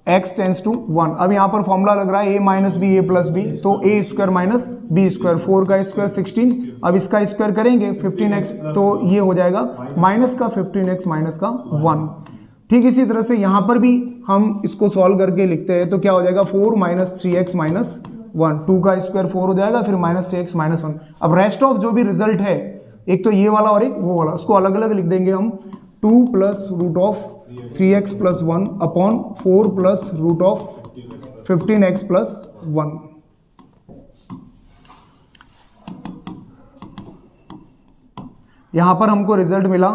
x टेंस टू 1, अब यहाँ पर फॉर्मूला लग रहा है a minus b a plus b, तो a square minus b square, 4 का स्क्वायर 16, अब इसका स्क्वायर करेंगे 15x, तो ये हो जाएगा माइनस का 15x माइनस का 1। ठीक इसी तरह से यहाँ पर भी हम इसको सॉल्व करके लिखते हैं तो क्या हो जाएगा 4 माइनस 3x माइनस 1, 2 का स्क्वायर 4 हो जाएगा, फिर माइनस 3x माइनस 1। अब रेस्ट ऑफ जो भी रिजल्ट है, एक तो ये वाला और एक वो वाला, उसको अलग अलग लिख देंगे हम। 2 plus root of 3x plus 1 upon 4 plus root of 15x plus 1। यहां पर हमको रिजल्ट मिला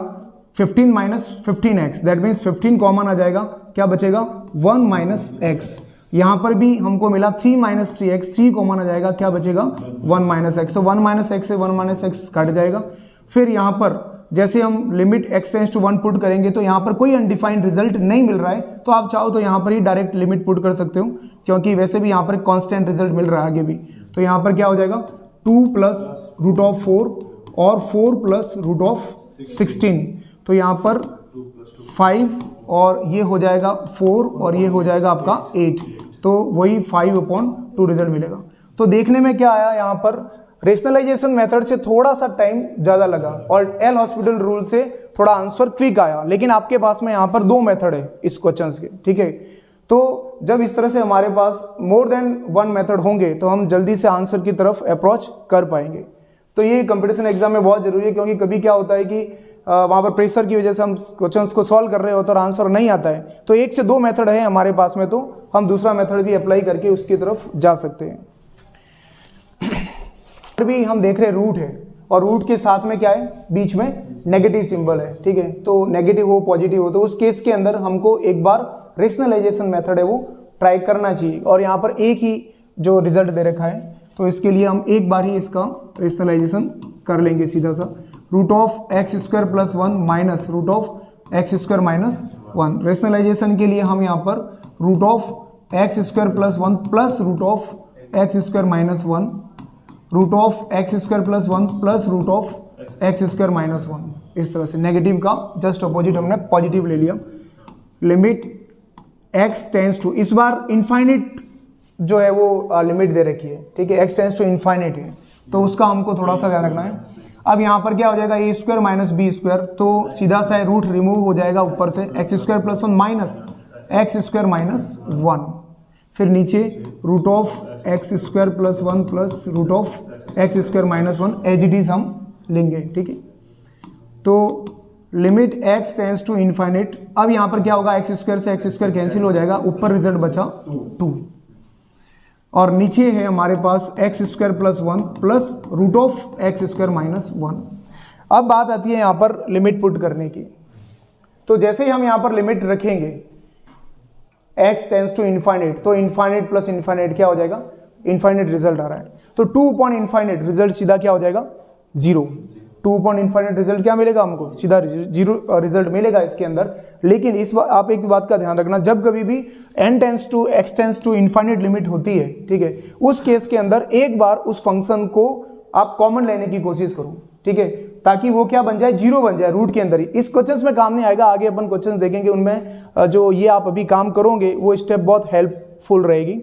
15 minus 15x, that means 15 common आ जाएगा, क्या बचेगा 1 माइनस x। यहां पर भी हमको मिला 3 माइनस 3x, 3 कॉमन आ जाएगा, क्या बचेगा 1 माइनस x। तो 1 माइनस x से 1 माइनस x कट जाएगा। फिर यहां पर जैसे हम limit x tends to 1 put करेंगे तो यहाँ पर कोई अनडिफाइंड रिजल्ट नहीं मिल रहा है, तो आप चाहो तो यहाँ पर ही डायरेक्ट लिमिट पुट कर सकते हो, क्योंकि वैसे भी यहाँ पर कांस्टेंट रिजल्ट मिल रहा है आगे भी। तो यहाँ पर क्या हो जाएगा 2 प्लस रूट ऑफ 4 और 4 प्लस रूट ऑफ 16, तो यहाँ पर 5 और ये हो जाएगा 4 और ये हो जाएगा आपका 8, तो वही 5/2 रिजल्ट मिलेगा। तो देखने में क्या आया, यहाँ पर रेशनलाइजेशन मेथड से थोड़ा सा टाइम ज़्यादा लगा और एल हॉस्पिटल रूल से थोड़ा आंसर क्विक आया, लेकिन आपके पास में यहाँ पर 2 मेथड है इस क्वेश्चन के, ठीक है। तो जब इस तरह से हमारे पास मोर देन 1 मेथड होंगे तो हम जल्दी से आंसर की तरफ अप्रोच कर पाएंगे। तो ये कंपटीशन एग्जाम में बहुत जरूरी है, क्योंकि कभी क्या होता है कि वहाँ पर प्रेशर की वजह से हम क्वेश्चंस को सॉल्व कर रहे होते और आंसर नहीं आता है, तो 1 से 2 मेथड है हमारे पास में, तो हम दूसरा मेथड भी अप्लाई करके उसकी तरफ जा सकते हैं। भी हम देख रहे हैं रूट है और रूट के साथ में क्या है, बीच में नेगेटिव सिंबल है, ठीक है। तो नेगेटिव हो पॉजिटिव हो, तो उस केस के अंदर हमको एक बार रेशनलाइजेशन मेथड है वो ट्राई करना चाहिए। और यहाँ पर एक ही जो रिजल्ट दे रखा है, तो इसके लिए हम एक बार ही इसका रेशनलाइजेशन कर लेंगे सीधा सा। Root of x square plus 1 minus root of x square minus 1। Rationalisation के लिए हम यहाँ पर root of x square plus 1 plus root of x square minus 1, root of x square plus 1 plus root of x square minus 1, इस तरह से negative का just opposite हमने पॉजिटिव ले लिया। लिमिट x टेंस टू, इस बार इनफाइनिट जो है वो लिमिट दे रखी है, ठीक है, x टेंस टू इनफाइनिट है, तो उसका हमको थोड़ा सा ध्यान रखना है। अब यहाँ पर क्या हो जाएगा a square minus b square, तो सीधा सा रूट रिमूव हो जाएगा ऊपर से, x square plus 1 minus x square minus 1, फिर नीचे root of x square plus 1 plus root of x square minus 1 as it is हम लेंगे, ठीक है। तो limit x tends to infinite, अब यहाँ पर क्या होगा, एक्स स्क्वायर से एक्स स्क्वायर कैंसिल हो जाएगा, ऊपर रिजल्ट बचा 2 और नीचे है हमारे पास X square plus 1 plus root of x square minus 1। अब बात आती है यहाँ पर लिमिट पुट करने की। तो जैसे ही हम यहाँ पर लिमिट रखेंगे x टेंस टू इनफाइनिट, तो इनफाइनिट प्लस इनफाइनिट क्या हो जाएगा, इनफाइनिट रिजल्ट आ रहा है, तो 2 अपॉन इनफाइनिट रिजल्ट सीधा क्या हो जाएगा 0। 2 अपॉन इनफाइनिट रिजल्ट क्या मिलेगा हमको, सीधा 0 रिजल्ट मिलेगा इसके अंदर। लेकिन इस बार आप एक बात का ध्यान रखना, जब कभी भी n tends to x tends to infinite limit होती है, ठीक है, उस केस के अंदर एक बार उस फंक्शन को आप कॉमन लेने की कोशिश करो, ठीक है, ताकि वो क्या बन जाए, 0 बन जाए रूट के अंदर ही। इस क्वेश्चंस में काम नहीं आएगा, आगे अपन क्वेश्चंस देखेंगे, उनमें जो ये आप अभी काम करोगे वो स्टेप बहुत हेल्पफुल रहेगी।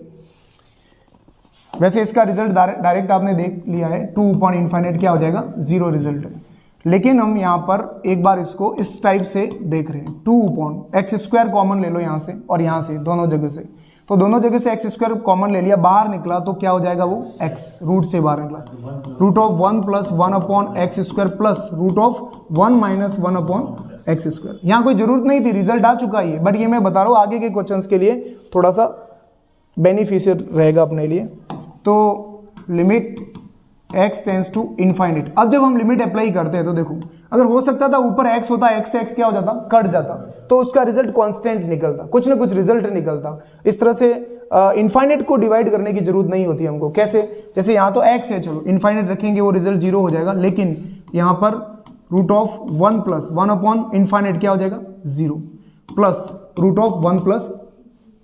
वैसे इसका रिजल्ट डायरेक्ट आपने देख लिया है, 2 अपॉन इनफाइनाइट क्या हो जाएगा 0 रिजल्ट है। लेकिन हम यहाँ पर एक बार इसको इस टाइप से देख रहे हैं, 2 अपॉन एक्स स्क्वायर कॉमन ले लो यहाँ से और यहाँ से, दोनों जगह से, तो दोनों जगह से एक्स स्क्वायर कॉमन ले लिया, बाहर निकला तो क्या हो जाएगा वो एक्स, रूट से बाहर निकला, root of 1 plus 1 upon x square plus root of 1 minus 1 upon x square. यहाँ कोई जरूरत नहीं थी, रिजल्ट आ चुका है, बट ये मैं बता रहा हूँ आगे के क्वेश्चंस के लिए थोड़ा सा बेनिफिशियल रहेगा अपने लिए। तो limit x tends to infinite. अब जब हम लिमिट अप्लाई करते हैं तो देखो, अगर हो सकता था ऊपर x होता, x से x क्या हो जाता, कट जाता, तो उसका रिजल्ट कांस्टेंट निकलता, कुछ ना कुछ रिजल्ट निकलता। इस तरह से इनफाइनिट को डिवाइड करने की जरूरत नहीं होती हमको। कैसे, जैसे यहाँ तो x है, चलो इनफाइनिट रखेंगे वो रिजल्ट 0 हो जाएगा, लेकिन यहाँ पर root of 1 plus 1 upon infinite क्या हो जाएगा, 0, plus root of 1 plus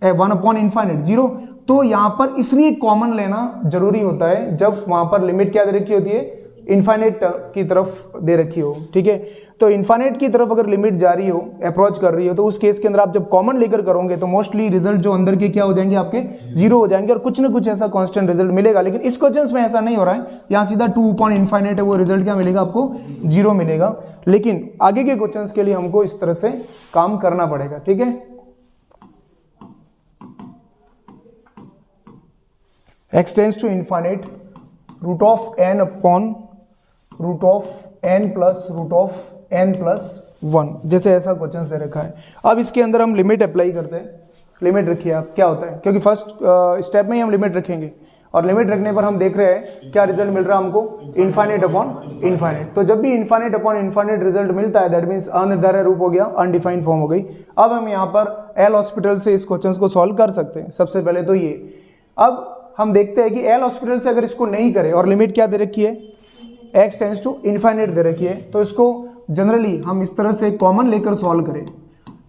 1 upon infinite 0। तो यहाँ पर इसलिए कॉमन लेना जरूरी होता है जब वहां पर लिमिट क्या दे रखी होती है, इनफाइनाइट की तरफ दे रखी हो, ठीक है। तो इनफाइनाइट की तरफ अगर लिमिट जा रही हो, अप्रोच कर रही हो, तो उस केस के अंदर आप जब कॉमन लेकर करोगे तो मोस्टली रिजल्ट जो अंदर के क्या हो जाएंगे, आपके 0 हो जाएंगे और कुछ ना कुछ ऐसा कांस्टेंट रिजल्ट मिलेगा। लेकिन इस क्वेश्चन में ऐसा नहीं हो रहा है, यहाँ सीधा 2 अपॉन इनफाइनाइट है, वो रिजल्ट क्या मिलेगा आपको, 0 मिलेगा। लेकिन आगे के क्वेश्चन के लिए हमको इस तरह से काम करना पड़ेगा, ठीक है। x tends to infinite root of n upon root of n plus root of n plus 1, जैसे ऐसा क्वेश्चन दे रखा है। अब इसके अंदर हम लिमिट अप्लाई करते हैं। लिमिट रखिए आप, क्या होता है, क्योंकि फर्स्ट स्टेप में ही हम लिमिट रखेंगे और लिमिट रखने पर हम देख रहे हैं क्या रिजल्ट मिल रहा है हमको, इनफाइनाइट अपॉन इनफाइनाइट। तो जब भी इनफाइनाइट अपॉन इनफाइनाइट रिजल्ट मिलता है, दैट मींस अनिर्धारित रूप हो गया, अनडिफाइंड फॉर्म हो गई। अब हम यहाँ पर एल हॉस्पिटल से इस क्वेश्चन को सॉल्व कर सकते हैं। सबसे पहले तो ये, अब हम देखते हैं कि एल हॉस्पिटल से अगर इसको नहीं करे और लिमिट क्या दे रखी है, x टेंस टू इनफाइनाइट दे रखी है, तो इसको जनरली हम इस तरह से कॉमन लेकर सॉल्व करें।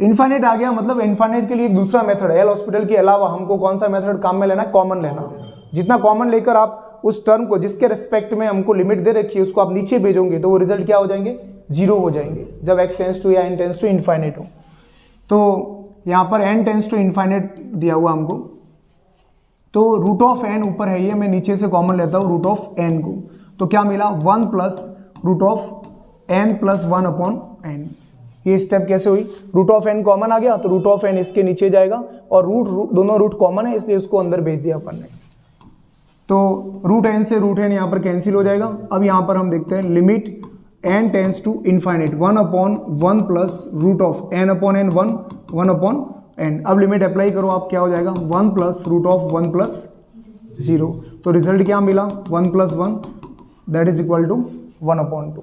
इनफाइनाइट आ गया मतलब इनफाइनाइट के लिए एक दूसरा मेथड है, एल हॉस्पिटल के अलावा हमको कौन सा मेथड काम में लेना है, कॉमन लेना। जितना कॉमन लेकर आप उस टर्म को जिसके रिस्पेक्ट में हमको लिमिट दे रखी है उसको आप नीचे भेजोगे तो वो रिजल्ट क्या हो जाएंगे, 0 हो जाएंगे जब x टेंस टू या n टेंस टू इनफाइनाइट हो। तो यहाँ पर n टेंस टू इनफाइनाइट दिया हुआ हमको, तो रूट ऑफ n ऊपर है, ये मैं नीचे से कॉमन लेता हूँ रूट ऑफ n को, तो क्या मिला 1 plus root of n plus 1 upon n। ये स्टेप कैसे हुई, रूट ऑफ n कॉमन आ गया तो रूट ऑफ n इसके नीचे जाएगा और रूट दोनों रूट कॉमन है इसलिए उसको अंदर भेज दिया अपन ने। तो रूट n से रूट n यहाँ पर कैंसिल हो जाएगा। अब यहाँ पर हम देखते हैं limit n tends to infinite 1 upon 1 plus root of n upon n 1 upon n। अब लिमिट अप्लाई करो आप, क्या हो जाएगा 1 प्लस रूट ऑफ 1 प्लस 0। तो रिजल्ट क्या मिला 1 plus 1 that is equal to 1 upon 2।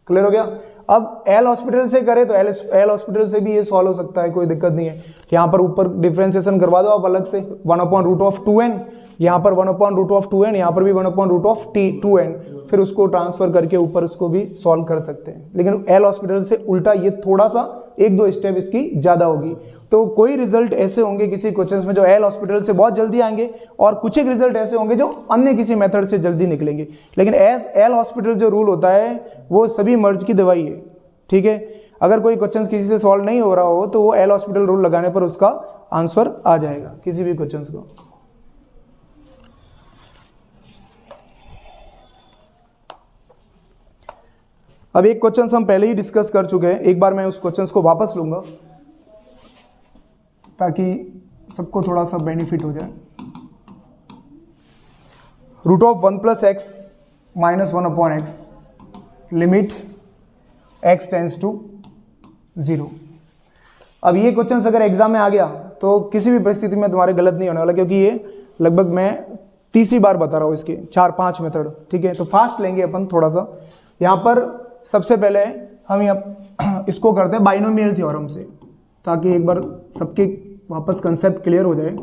Clear हो गया। अब एल हॉस्पिटल से करे तो एल हॉस्पिटल से भी ये सॉल्व हो सकता है, कोई दिक्कत नहीं है। यहाँ पर ऊपर डिफरेंशिएशन करवा दो आप अलग से, 1 अपॉन रूट ऑफ 2n, यहाँ पर 1 अपॉन रूट ऑफ 2n, यहाँ पर भी 1 अपॉन रूट ऑफ 2n, फिर उसको ट्रांसफर करके ऊपर उसको भी सॉल्व कर सकते हैं। लेकिन एल हॉस्पिटल से उल्टा ये थोड़ा सा 1-2 स्टेप इसकी ज्यादा होगी। तो कोई रिजल्ट ऐसे होंगे किसी क्वेश्चंस में जो एल हॉस्पिटल से बहुत जल्दी आएंगे और कुछ एक रिजल्ट ऐसे होंगे जो अन्य किसी मेथड से जल्दी निकलेंगे। लेकिन एल हॉस्पिटल जो रूल होता है वो सभी मर्ज की दवाई है, ठीक है। अगर कोई क्वेश्चंस किसी से सॉल्व नहीं हो रहा हो तो वो एल हॉस्पिटल रूल लगाने पर उसका आंसर आ जाएगा किसी भी क्वेश्चंस को। अब एक क्वेश्चन हम पहले ही डिस्कस कर चुके हैं, एक बार मैं उस क्वेश्चन को वापस लूंगा ताकि सबको थोड़ा सा बेनिफिट हो जाए। Root of 1 plus x minus 1 upon x, limit x tends to 0। अब ये क्वेश्चन अगर एग्जाम में आ गया तो किसी भी परिस्थिति में तुम्हारे गलत नहीं होने वाला, क्योंकि ये लगभग मैं तीसरी बार बता रहा हूँ इसके 4-5 मेथड, ठीक है। तो फास्ट लेंगे अपन थोड़ा सा। यहाँ पर सबसे पहले हम यहाँ इसको करते हैं बाइनोमियल थ्योरम से, ताकि एक बार सबके वापस कंसेप्ट क्लियर हो जाए।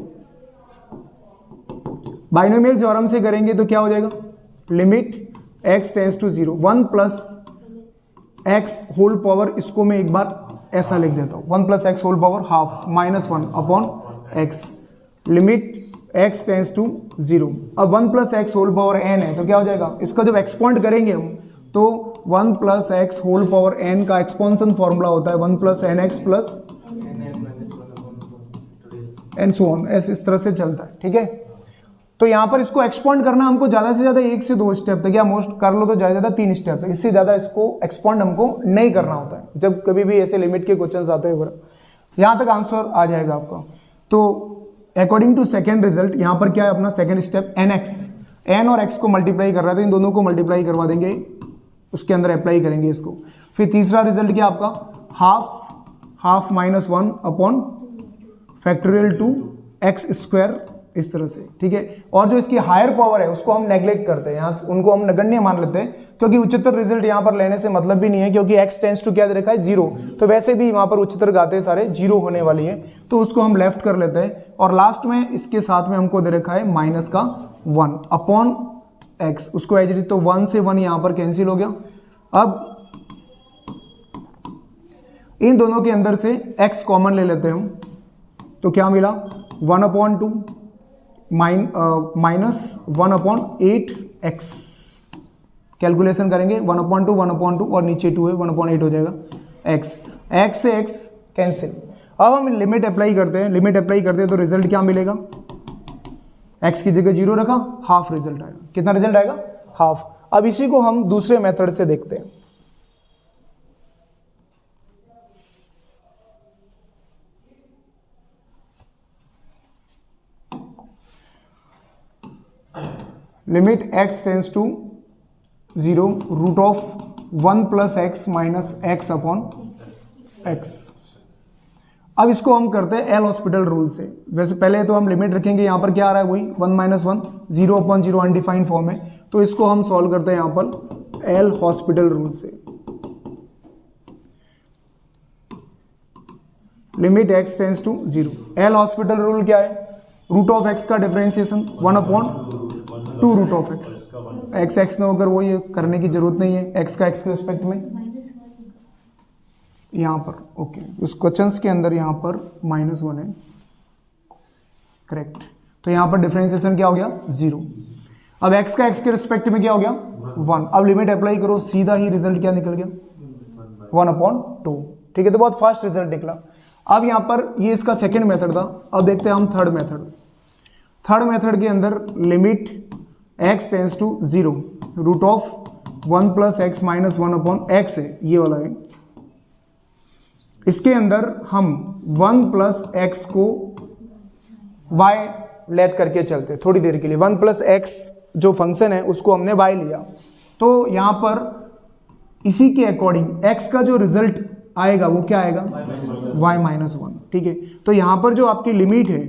बाइनोमियल थ्योरम से करेंगे तो क्या हो जाएगा, limit x tends to 0, 1 plus x whole power, इसको मैं एक बार ऐसा लिख देता हूँ 1 plus x whole power half minus 1 upon x, limit x tends to 0। अब 1 plus x whole power n है तो क्या हो जाएगा, इसका जब एक्सपोनेंट करेंगे हम तो 1 plus x whole power n का एक्सपोनेंशियल फॉर्मूला होता है 1 plus n x plus and so on, ऐसे इस तरह से चलता है, ठीक है। तो यहाँ पर इसको एक्सपोंड करना हमको ज्यादा से ज्यादा 1 से 2 स्टेप तक, या मोस्ट कर लो तो ज्यादा 3 स्टेप तक, इससे ज्यादा इसको एक्सपोंड हमको नहीं करना होता है जब कभी भी ऐसे लिमिट के क्वेश्चंस आते हैं। यहाँ तक आंसर आ जाएगा आपका। तो अकॉर्डिंग टू सेकेंड रिजल्ट, यहाँ पर क्या है अपना सेकेंड स्टेप, n और x को मल्टीप्लाई कर रहा है तो इन दोनों को मल्टीप्लाई करवा देंगे, उसके अंदर अप्लाई करेंगे इसको। फिर तीसरा रिजल्ट क्या आपका, half minus 1 upon factorial two x square इस तरह से, ठीक है। और जो इसकी हायर पावर है उसको हम नेग्लेक्ट करते हैं, यहाँ उनको हम नगण्य मान लेते हैं, क्योंकि उच्चतर रिजल्ट यहाँ पर लेने से मतलब भी नहीं है, क्योंकि x टेंस टू क्या दे रखा है 0, तो वैसे भी वहाँ पर उच्चतर घातें सारे 0 होने वाली है, तो उसको हम लेफ्ट कर लेते हैं। और लास्ट में इसके साथ में हमको दे रखा है -1 अपॉन x, उसको एज इट इज, तो 1 से 1 यहाँ पर कैंसिल हो गया। अब इन दोनों के अंदर से x कॉमन ले लेते हैं हम, तो क्या मिला 1/2 -1/8x, कैलकुलेशन करेंगे 1/2 और नीचे 2 है 1/8 हो जाएगा x से x कैंसिल। अब हम लिमिट अप्लाई करते हैं, तो रिजल्ट क्या मिलेगा, x की जगह 0 रखा, हाफ रिजल्ट आएगा। कितना रिजल्ट आएगा, हाफ। अब इसी को हम दूसरे मेथड से देखते हैं। Limit x tends to 0 √1 + x - x upon x। अब इसको हम करते हैं एल हॉस्पिटल रूल से। वैसे पहले तो हम लिमिट रखेंगे, यहाँ पर क्या आ रहा है वही 1 - 1 0/0 अनडिफाइंड फॉर्म है, तो इसको हम सॉल्व करते हैं यहाँ पर एल हॉस्पिटल रूल से। Limit x tends to 0, L'Hospital rule क्या है, √x का डिफरेंशिएशन 1/2 √x, x न होकर वो ये करने की जरूरत नहीं है, x का x के रिस्पेक्ट में यहाँ पर, ओके, उस क्वेश्चंस के अंदर यहाँ पर -1 है, करेक्ट। तो यहाँ पर डिफरेंशिएशन क्या हो गया 0। अब x का x के रिस्पेक्ट में क्या हो गया 1। अब लिमिट अप्लाई करो, सीधा ही रिजल्ट क्या निकल गया 1/2, ठीक है। तो बहुत फास्ट रिजल्ट निकला। अब यहाँ पर ये इसका सेकेंड मेथड था। अब देखते हैं हम थर्ड मेथड के अंदर limit x tends to 0 √1 + x - 1/x है, ये वाला है। इसके अंदर हम 1 + x को y लेट करके चलते हैं थोड़ी देर के लिए। 1 + x जो फंक्शन है उसको हमने y लिया, तो यहां पर इसी के अकॉर्डिंग x का जो रिजल्ट आएगा वो क्या आएगा y - 1, ठीक है। तो यहां पर जो आपकी लिमिट है,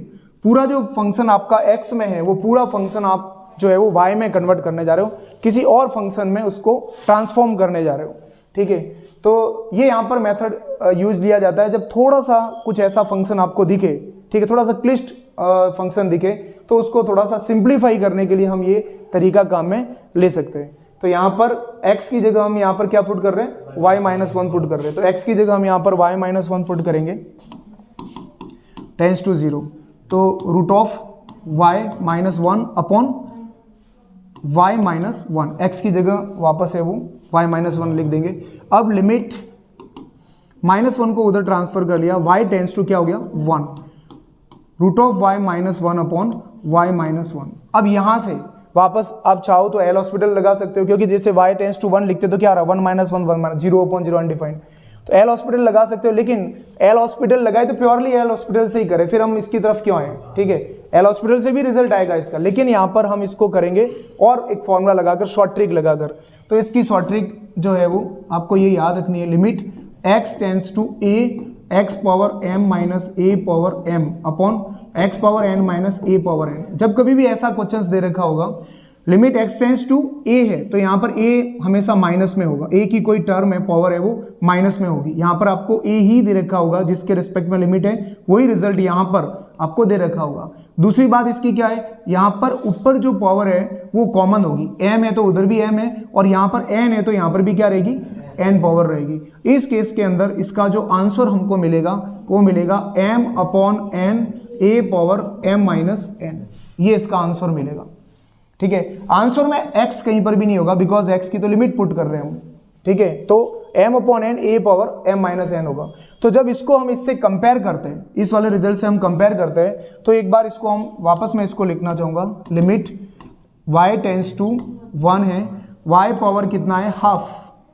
पूरा जो फंक्शन आपका x में है वो पूरा फंक्शन आप जो है वो y में कन्वर्ट करने जा रहे हो, किसी और फंक्शन में उसको ट्रांसफॉर्म करने जा रहे हो, ठीक है। तो ये यहाँ पर मेथड यूज लिया जाता है जब थोड़ा सा कुछ ऐसा फंक्शन आपको दिखे, ठीक है, थोड़ा सा क्लिष्ट फंक्शन दिखे, तो उसको थोड़ा सा सिंप्लीफाई करने के लिए हम ये तरीका काम में ले सकते हैं। तो यहाँ पर x की जगह हम यहाँ पर क्या पुट कर रहे हैं y - 1 पुट कर रहे हैं, तो x की जगह हम यहाँ पर y - 1 पुट करेंगे टेंस टू 0, तो √y - 1 अपॉन y - 1, x की जगह वापस है वो y - 1 लिख देंगे। अब लिमिट -1 को उधर ट्रांसफर कर लिया, y टेंस टू क्या हो गया 1 √y - 1 अपॉन y - 1। अब यहां से वापस आप चाहो तो एल हॉस्पिटल लगा सकते हो, क्योंकि जैसे y टेंस टू 1 लिखते तो क्या रहा 1 - 1 0/0 अनडिफाइंड, तो एल हॉस्पिटल लगा सकते हो। लेकिन एल हॉस्पिटल लगाए तो प्योरली एल हॉस्पिटल से ही करें, फिर हम इसकी तरफ क्यों आए, ठीक है। एल हॉस्पिटल से भी रिजल्ट आएगा इसका, लेकिन यहाँ पर हम इसको करेंगे और एक फॉर्मूला लगाकर, शॉर्ट ट्रिक लगाकर। तो इसकी शॉर्ट ट्रिक जो है वो आपको ये याद रखनी है, limit x tends to a x power m - a power m upon x power n - a power n। जब कभी भी ऐसा क्वेश्चंस दे रखा होगा, limit x tends to a है, तो यहाँ पर a हमेशा माइनस में होगा, a की कोई टर्म है पावर है वो माइनस में होगी। यहाँ पर आपको a ही दे रखा होगा, जिसके रिस्पेक्ट में लिमिट है वही रिजल्ट यहाँ पर आपको दे रखा होगा। दूसरी बात इसकी क्या है, यहाँ पर ऊपर जो पावर है वो कॉमन होगी, m है तो उधर भी m है, और यहाँ पर n है तो यहाँ पर भी क्या रहेगी n पावर रहेगी। इस केस के अंदर इसका जो आंसर हमको मिलेगा वो मिलेगा m/n a power m - n, ये इसका आंसर मिलेगा, ठीक है। आंसर में x कहीं पर भी नहीं होगा, बिकॉज x की तो लिमिट पुट कर रहे हैं हम, ठीक है। तो m/n a power m - n होगा। तो जब इसको हम इससे कंपेयर करते हैं, इस वाले रिजल्ट से हम कंपेयर करते हैं, तो एक बार इसको हम वापस में इसको लिखना चाहूंगा, लिमिट y टेंस टू 1 है, y पावर कितना है हाफ,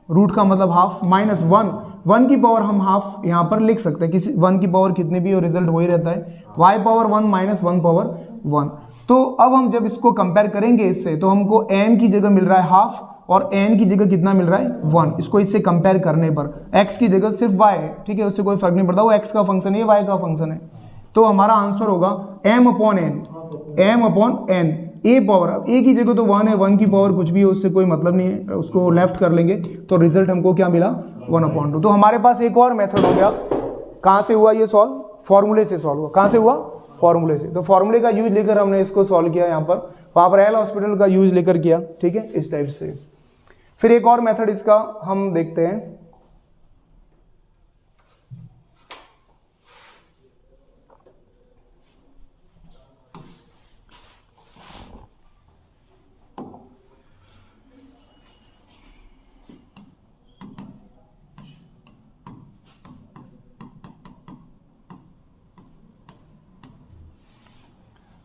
रूट का मतलब हाफ, -1 की पावर हम हाफ यहाँ पर लिख सकते हैं, किसी 1 की पावर कितनी भी हो रिजल्ट वही रहता है, y पावर 1 - 1 पावर 1। तो अब हम जब इसको कंपेयर करेंगे इससे, तो हमको m की जगह मिल रहा है हाफ और n की जगह कितना मिल रहा है 1। इसको इससे कंपेयर करने पर x की जगह सिर्फ y है, ठीक है, उससे कोई फर्क नहीं पड़ता, वो x का फंक्शन है, y का फंक्शन है। तो हमारा आंसर होगा m upon n a power, अब a की जगह तो 1 है, 1 की पावर कुछ भी हो उससे कोई मतलब नहीं है, उसको लेफ्ट कर लेंगे तो रिजल्ट हमको क्या मिला 1/2। तो हमारे पास एक और मेथड हो गया, कहाँ से हुआ ये सॉल्व, फॉर्मूले से सॉल्व हुआ। कहाँ से हुआ, फॉर्मूले से। तो फॉर्मूले का यूज लेकर हमने इसको सॉल्व किया यहाँ पर, वहाँ पर एल हॉस्पिटल का यूज लेकर किया, ठीक है, इस टाइप से। फिर एक और मेथड इसका हम देखते हैं,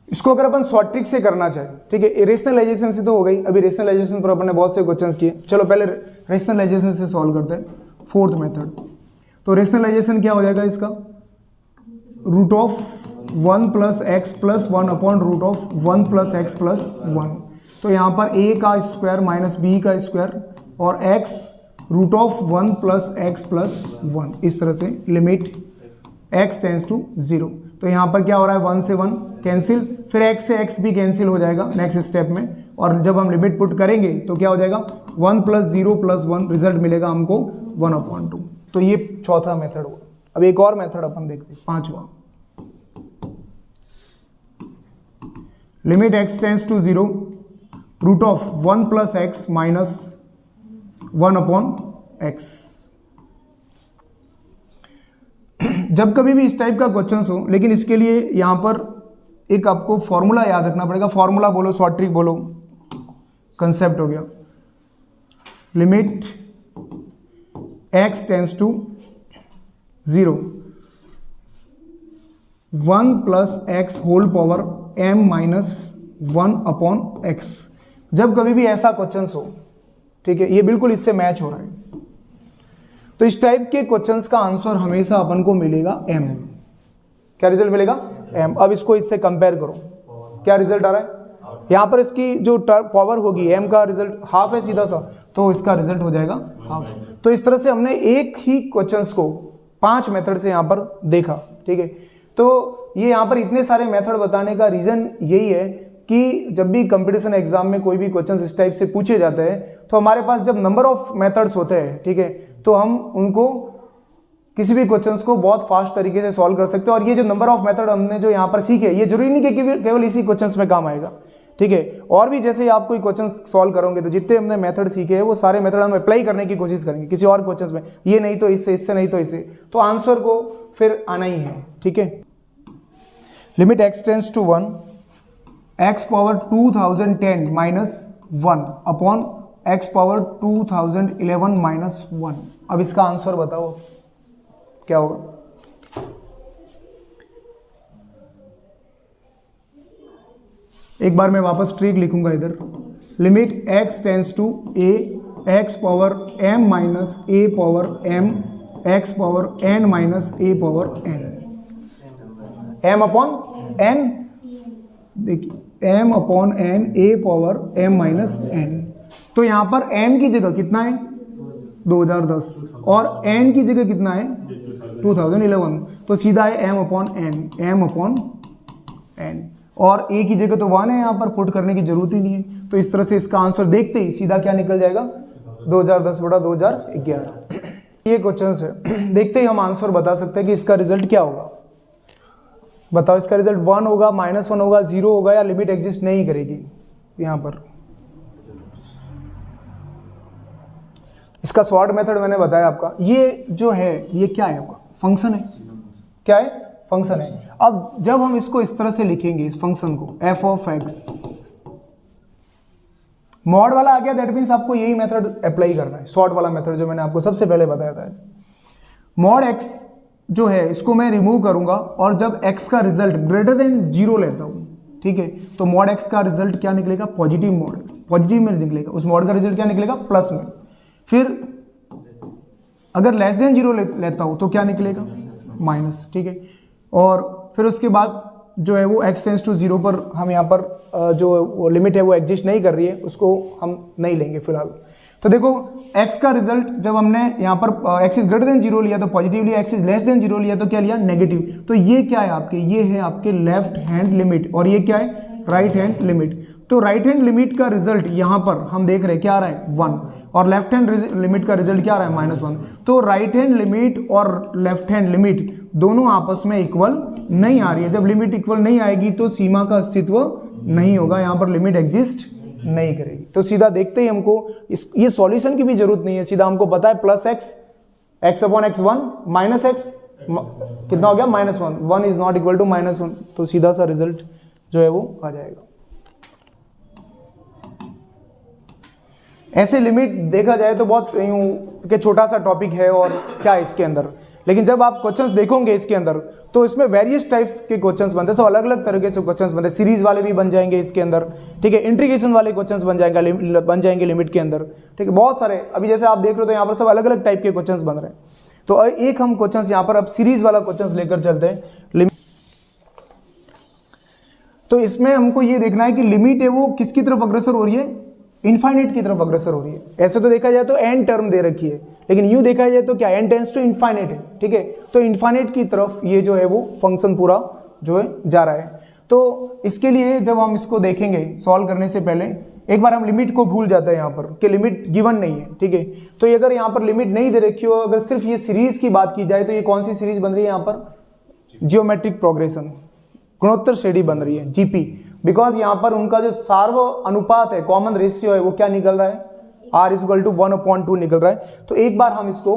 इसको अगर अपन शॉर्ट ट्रिक से करना चाहें, ठीक है, रेशनलाइजेशन से तो हो गई, अभी रेशनलाइजेशन पर अपन ने बहुत से क्वेश्चंस किए, चलो पहले रेशनलाइजेशन से सॉल्व करते हैं, फोर्थ मेथड। तो रेशनलाइजेशन क्या हो जाएगा इसका, root of 1 + x + 1 upon root of 1 + x + 1। तो यहाँ पर a का स्क्वायर माइनस b का स्क्वायर और x रूट ऑफ 1 + x + 1, इस तरह से लिमिट x टेंड्स टू 0। तो यहाँ पर क्या हो रहा है, 1 से 1 कैंसिल, फिर x से x भी कैंसिल हो जाएगा नेक्स्ट स्टेप में, और जब हम लिमिट पुट करेंगे तो क्या हो जाएगा 1 + 0 + 1, रिजल्ट मिलेगा हमको 1/2। तो ये चौथा मेथड हुआ। अब एक और मेथड अपन देखते हैं, पांचवा। Limit x tends to 0 root of 1 + x minus 1/x। जब कभी भी इस टाइप का क्वेश्चन हो, लेकिन इसके लिए यहां पर एक आपको फॉर्मूला याद रखना पड़ेगा, फॉर्मूला बोलो, शॉर्ट ट्रिक बोलो, कंसेप्ट हो गया, limit x tends to 0 1 + x whole power m minus 1/x। जब कभी भी ऐसा क्वेश्चन हो, ठीक है, ये बिल्कुल इससे मैच हो रहा है, तो इस टाइप के क्वेश्चंस का आंसर हमेशा अपन को मिलेगा m। क्या रिजल्ट मिलेगा, m। अब इसको इससे कंपेयर करो, क्या रिजल्ट आ रहा है, यहां पर इसकी जो पावर होगी m का रिजल्ट हाफ है सीधा सा, तो इसका रिजल्ट हो जाएगा हाफ। तो इस तरह से हमने एक ही क्वेश्चंस को 5 मेथड से यहां पर देखा, ठीक है। तो ये यहां पर इतने सारे मेथड बताने का रीजन यही है कि जब भी कंपटीशन एग्जाम में कोई भी क्वेश्चन इस टाइप से पूछे जाते हैं, तो हमारे पास जब नंबर ऑफ मेथड्स होते हैं, ठीक है, तो हम उनको किसी भी क्वेश्चंस को बहुत फास्ट तरीके से सॉल्व कर सकते हैं। और ये जो नंबर ऑफ मेथड हमने जो यहाँ पर सीखे, ये जरूरी नहीं कि केवल इसी क्वेश्चंस में काम आएगा, ठीक है। और भी जैसे आप कोई क्वेश्चन सॉल्व करोगे तो जितने हमने मेथड सीखे हैं वो सारे मेथड हम अप्लाई करने की कोशिश करेंगे किसी और क्वेश्चंस में, ये नहीं तो इससे, इससे नहीं तो इससे, तो आंसर को फिर आना ही है, ठीक है। Limit x tends to 1 x power 2010 minus 1 upon x power 2011 minus 1। अब इसका आंसर बताओ क्या होगा। एक बार मैं वापस ट्रिक लिखूंगा इधर, limit x tends to a x power m minus a power m x power n minus a power n, m upon n, देखिए m upon n a power m minus n। तो यहां पर m की जगह कितना है 2010 और n की जगह कितना है 2011, तो सीधा है m upon n, m upon n, और a की जगह तो 1 है, यहाँ पर पुट करने की जरूरत ही नहीं है। तो इस तरह से इसका आंसर देखते ही सीधा क्या निकल जाएगा 2010/2011। ये क्वेश्चन है, देखते ही हम आंसर बता सकते हैं कि इसका रिजल्ट क्या होगा। बताओ इसका रिजल्ट 1 होगा, -1 होगा, 0 होगा, या लिमिट एग्जिस्ट नहीं करेगी। यहाँ पर इसका शॉर्ट मेथड मैंने बताया आपका, ये जो है ये क्या है आपका फंक्शन है, क्या है फंक्शन है। अब जब हम इसको इस तरह से लिखेंगे इस फंक्शन को f ऑफ x, मॉड वाला आ गया, दैट मीन्स आपको यही मेथड अप्लाई करना है, शॉर्ट वाला मेथड जो मैंने आपको सबसे पहले बताया था। मॉड x जो है इसको मैं रिमूव करूंगा, और जब x का रिजल्ट ग्रेटर देन 0 लेता हूं, ठीक है, तो मॉड x का रिजल्ट क्या निकलेगा, पॉजिटिव मॉड x, पॉजिटिव में निकलेगा, उस मॉड का रिजल्ट क्या निकलेगा प्लस में। फिर अगर लेस देन 0 लेता हूं तो क्या निकलेगा माइनस, ठीक है। और फिर उसके बाद जो है वो x टेंड्स टू 0 पर हम यहाँ पर जो वो लिमिट है वो एग्जिस्ट नहीं कर रही है, उसको हम नहीं लेंगे फिलहाल। तो देखो x का रिजल्ट जब हमने यहाँ पर x इज ग्रेटर देन 0 लिया तो पॉजिटिव लिया, x इज लेस देन 0 लिया तो क्या लिया, नेगेटिव। तो ये क्या है आपके, ये है आपके लेफ्ट हैंड लिमिट और ये क्या है, राइट हैंड लिमिट। तो राइट हैंड लिमिट का रिजल्ट यहाँ पर हम देख रहे हैं क्या आ रहा है 1 और लेफ्ट हैंड लिमिट का रिजल्ट क्या आ रहा है -1। तो राइट हैंड लिमिट और लेफ्ट हैंड लिमिट दोनों आपस में इक्वल नहीं आ रही है। जब लिमिट इक्वल नहीं आएगी तो सीमा का अस्तित्व नहीं होगा, यहाँ पर लिमिट एग्जिस्ट नहीं करेगी। तो सीधा देखते ही हमको ये सॉल्यूशन की भी जरूरत नहीं है, सीधा हमको पता है plus x upon x1 minus x कितना हो गया -1, 1 इज नॉट इक्वल टू -1। तो सीधा सा रिजल्ट जो है वो आ जाएगा। ऐसे लिमिट देखा जाए तो बहुत यूं कि छोटा सा टॉपिक है और क्या है इसके अंदर, लेकिन जब आप क्वेश्चंस देखोगे इसके अंदर तो इसमें वेरियस टाइप्स के क्वेश्चंस बनते हैं, सब अलग अलग तरीके से क्वेश्चंस बनते हैं। सीरीज वाले भी बन जाएंगे इसके अंदर, ठीक है, इंटीग्रेशन वाले क्वेश्चंस बन जाएंगे लिमिट के अंदर, ठीक है, बहुत सारे। अभी जैसे आप देख रहे हो तो यहाँ पर सब अलग अलग टाइप के क्वेश्चंस बन रहे हैं। तो एक हम क्वेश्चंस यहाँ पर अब सीरीज वाला क्वेश्चंस लेकर चलते हैं। तो इसमें हमको ये देखना है कि लिमिट है वो किसकी तरफ अग्रसर हो रही है, इनफाइनाइट की तरफ अग्रसर हो रही है। ऐसे तो देखा जाए तो एन टर्म दे रखी है, लेकिन यूं देखा जाए तो क्या एन टेंड्स टू इनफाइनाइट है, ठीक है। तो इनफाइनाइट की तरफ ये जो है वो फंक्शन पूरा जो है जा रहा है। तो इसके लिए जब हम इसको देखेंगे सॉल्व करने से पहले एक बार हम लिमिट को भूल जाते हैं यहाँ पर कि लिमिट गिवन नहीं है, ठीक है। तो अगर यहाँ पर लिमिट नहीं दे रखी हो, अगर सिर्फ ये सीरीज की बात की जाए तो ये कौन सी सीरीज बन रही है यहाँ पर, जियोमेट्रिक प्रोग्रेशन, गुणोत्तर श्रेणी बन रही है, जीपी। बिकॉज यहाँ पर उनका जो सार्व अनुपात है, कॉमन रेशियो है, वो क्या निकल रहा है, r इज इक्वल टू 1/2 निकल रहा है। तो एक बार हम इसको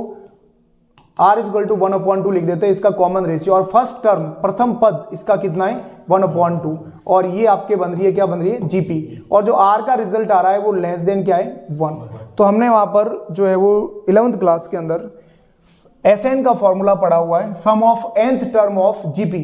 r इज इक्वल टू 1/2 लिख देते हैं, इसका कॉमन रेशियो, और फर्स्ट टर्म प्रथम पद इसका कितना है 1/2, और ये आपके बन रही है क्या बन रही है, जीपी। और जो r का रिजल्ट आ रहा है वो लेस देन क्या है 1। तो हमने वहां पर जो है वो 11th क्लास के अंदर SN का फॉर्मूला पढ़ा हुआ है, sum of nth term of GP,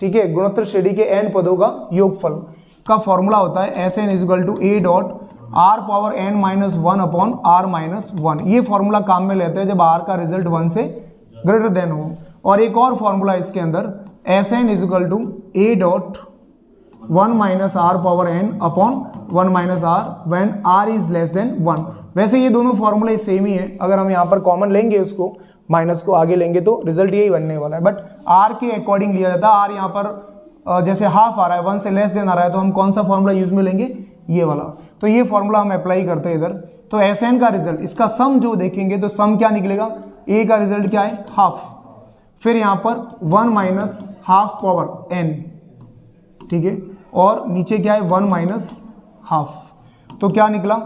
ठीक है, गुणोत्तर श्रेणी के n पदों का योगफल का फॉर्मूला होता है SN is equal to a dot r power n minus 1 upon r minus 1। ये फॉर्मूला काम में लेते हैं जब r का रिजल्ट 1 से ग्रेटर देन हो। और एक और फॉर्मूला इसके अंदर SN is equal to a dot 1 minus r power n upon 1 minus r when r is less than 1। वैसे ये दोनों फॉर्मूले सेम ही है, अगर हम यहाँ पर कॉमन लेंगे उसको, माइनस को आगे लेंगे तो रिजल्ट यही बनने वाला है, बट r के अकॉर्डिंग लिया जाता है। r यहाँ पर जैसे हाफ आ रहा है, 1 से लेस देन आ रहा है, तो हम कौन सा फॉर्मूला यूज में लेंगे, ये वाला। तो ये फॉर्मूला हम अप्लाई करते हैं इधर। तो SN का रिजल्ट, इसका सम जो देखेंगे तो सम क्या निकलेगा, a का रिजल्ट क्या है हाफ, फिर यहाँ पर 1 माइनस हाफ पावर n, ठीक है, और नीचे क्या है 1 माइनस हाफ। तो क्या निकला,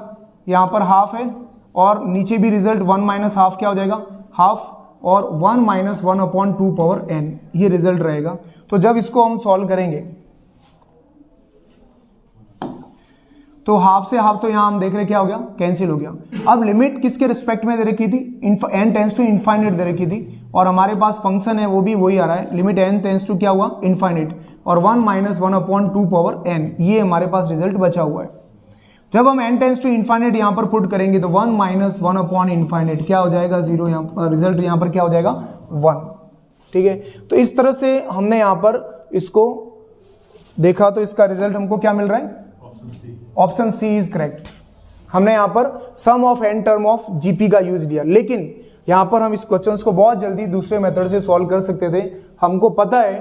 यहाँ पर हाफ है और नीचे भी रिजल्ट 1 माइनस हाफ क्या हो जाएगा, हाफ, और 1 माइनस 1/2 पावर n, ये रिजल्ट रहेगा। तो जब इसको हम सॉल्व करेंगे तो हाफ से हाफ तो यहां हम देख रहे क्या हो गया, कैंसिल हो गया। अब लिमिट किसके रिस्पेक्ट में दे रखी थी, n टेंस टू इनफाइनाइट दे रखी थी, और हमारे पास फंक्शन है वो भी वही आ रहा है, लिमिट n टेंस टू क्या हुआ इनफाइनाइट, और 1 माइनस 1/2 पावर n, ये हमारे पास रिजल्ट बचा हुआ है। जब हम n टेंस टू इनफाइनाइट यहाँ पर पुट करेंगे तो 1 माइनस 1 अपॉन इनफाइनाइट क्या हो जाएगा 0, यहाँ रिजल्ट यहाँ पर क्या हो जाएगा 1, ठीक है। तो इस तरह से हमने यहाँ पर इसको देखा तो इसका रिजल्ट हमको क्या मिल रहा है, ऑप्शन सी इज करेक्ट। हमने यहाँ पर sum of n term of GP का यूज लिया, लेकिन यहाँ पर हम इस क्वेश्चन को बहुत जल्दी दूसरे मेथड से सॉल्व कर सकते थे। हमको पता है